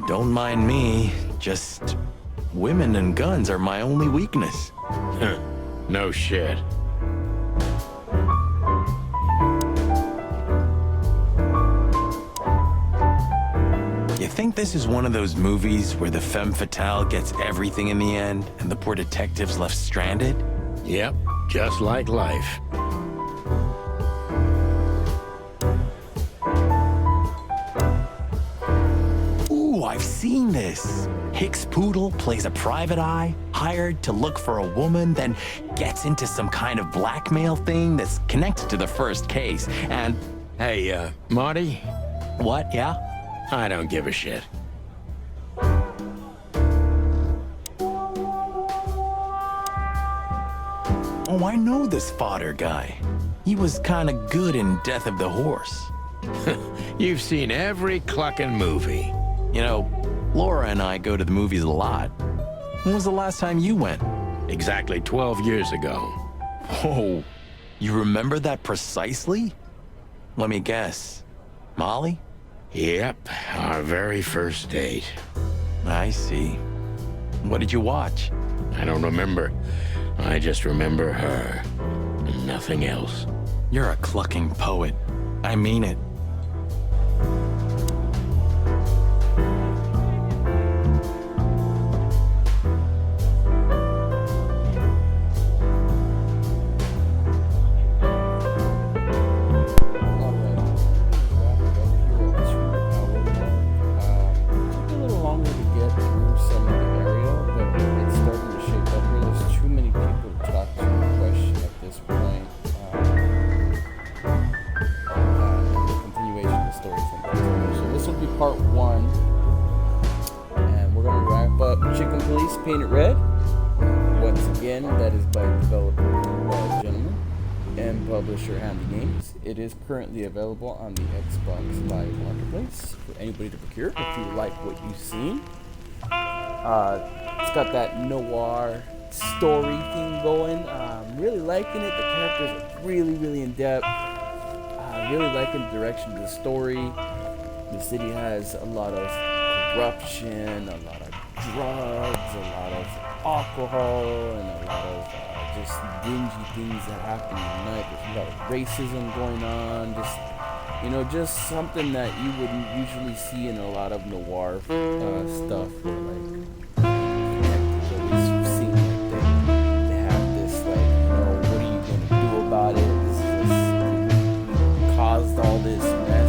Don't mind me. Just women and guns are my only weakness. No shit. You think this is one of those movies where the femme fatale gets everything in the end and the poor detective's left stranded? Yep, just like life. I've seen this. Hicks Poodle plays a private eye, hired to look for a woman, then gets into some kind of blackmail thing that's connected to the first case, and... Hey, Marty? What, yeah? I don't give a shit. Oh, I know this fodder guy. He was kinda good in Death of the Horse. You've seen every clucking movie. Laura and I go to the movies a lot. When was the last time you went? Exactly 12 years ago. Whoa, you remember that precisely? Let me guess. Molly? Yep, our very first date. I see. What did you watch? I don't remember. I just remember her. And nothing else. You're a clucking poet. I mean it. Part 1, and we're going to wrap up Chicken Police Painted Red. Once again, that is by developer Gentleman and publisher Handy Games. It is currently available on the Xbox Live Marketplace for anybody to procure if you like what you've seen. It's got that noir story thing going. I'm really liking it. The characters are really in depth. Really liking the direction of the story. The city has a lot of corruption, a lot of drugs, a lot of alcohol, and a lot of just dingy things that happen at night. There's a lot of racism going on. Just something that you wouldn't usually see in a lot of noir stuff. Where always seem like they have this what are you gonna do about it? This caused all this mess.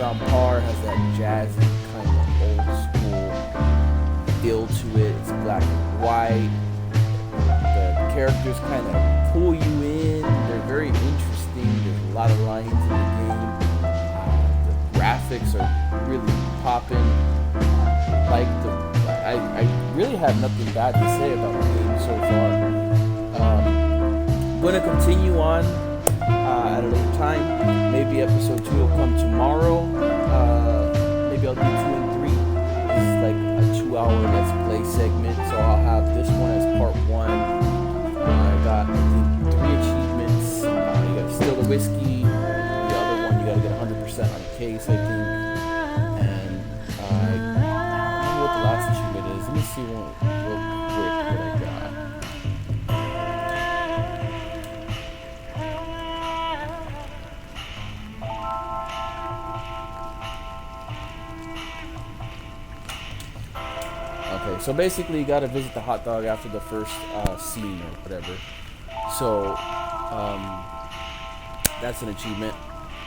on par, has that jazzy kind of old school feel to it. It's black and white. The characters kind of pull you in. They're very interesting. There's a lot of lines in the game. The graphics are really popping. I really have nothing bad to say about the game so far. I'm going to continue on at a later time. Maybe episode 2 will come tomorrow. Maybe I'll do 2 and 3. This is like a 2-hour Let's Play segment, so I'll have this one as part 1. I got, I think, 3 achievements. You gotta steal the whiskey. The other one, you gotta get 100% on a case, I think. And I don't know what the last achievement is. Let me see real quick what I got. Okay, so basically you gotta visit the hot dog after the first scene or whatever. So that's an achievement.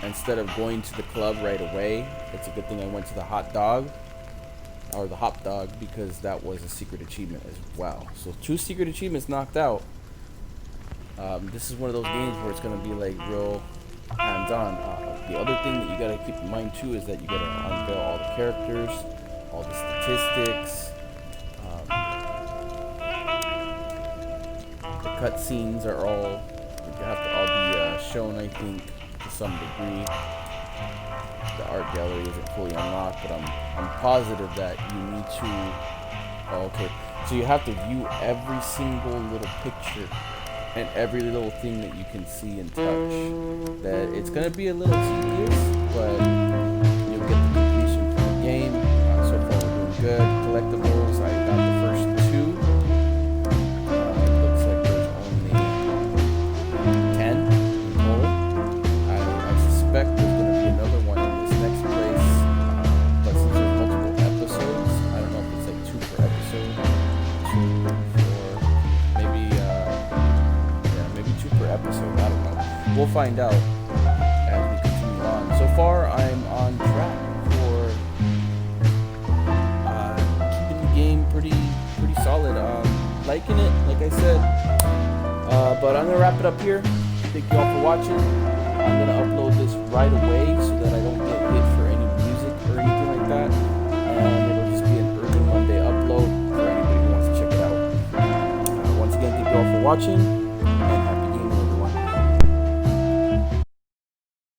Instead of going to the club right away, it's a good thing I went to the hot dog or the hot dog, because that was a secret achievement as well. So 2 secret achievements knocked out. This is one of those games where it's gonna be like real hands-on. The other thing that you gotta keep in mind too is that you gotta unveil all the characters, all the statistics. The cutscenes are all have to all be shown, I think, to some degree. The art gallery isn't fully unlocked, but I'm positive that you need to. Oh, okay. So you have to view every single little picture and every little thing that you can see and touch. That it's gonna be a little tedious, but you'll get the completion for the game. So far we're doing good. Collectibles, I got the first 2. Looks like there's only 10 in total. I suspect there's gonna be another one in this next place. But since there's multiple episodes, I don't know if it's like 2 per episode. 2, 4, maybe maybe 2 per episode. I don't know. We'll find out as we continue on. So far, I'm on track for keeping the game pretty solid. Liking it, like I said. But I'm gonna wrap it up here. Thank you all for watching. I'm gonna upload this right away so that I don't get hit for any music or anything like that. And it'll just be an early Monday upload for anybody who wants to check it out. Once again, thank you all for watching.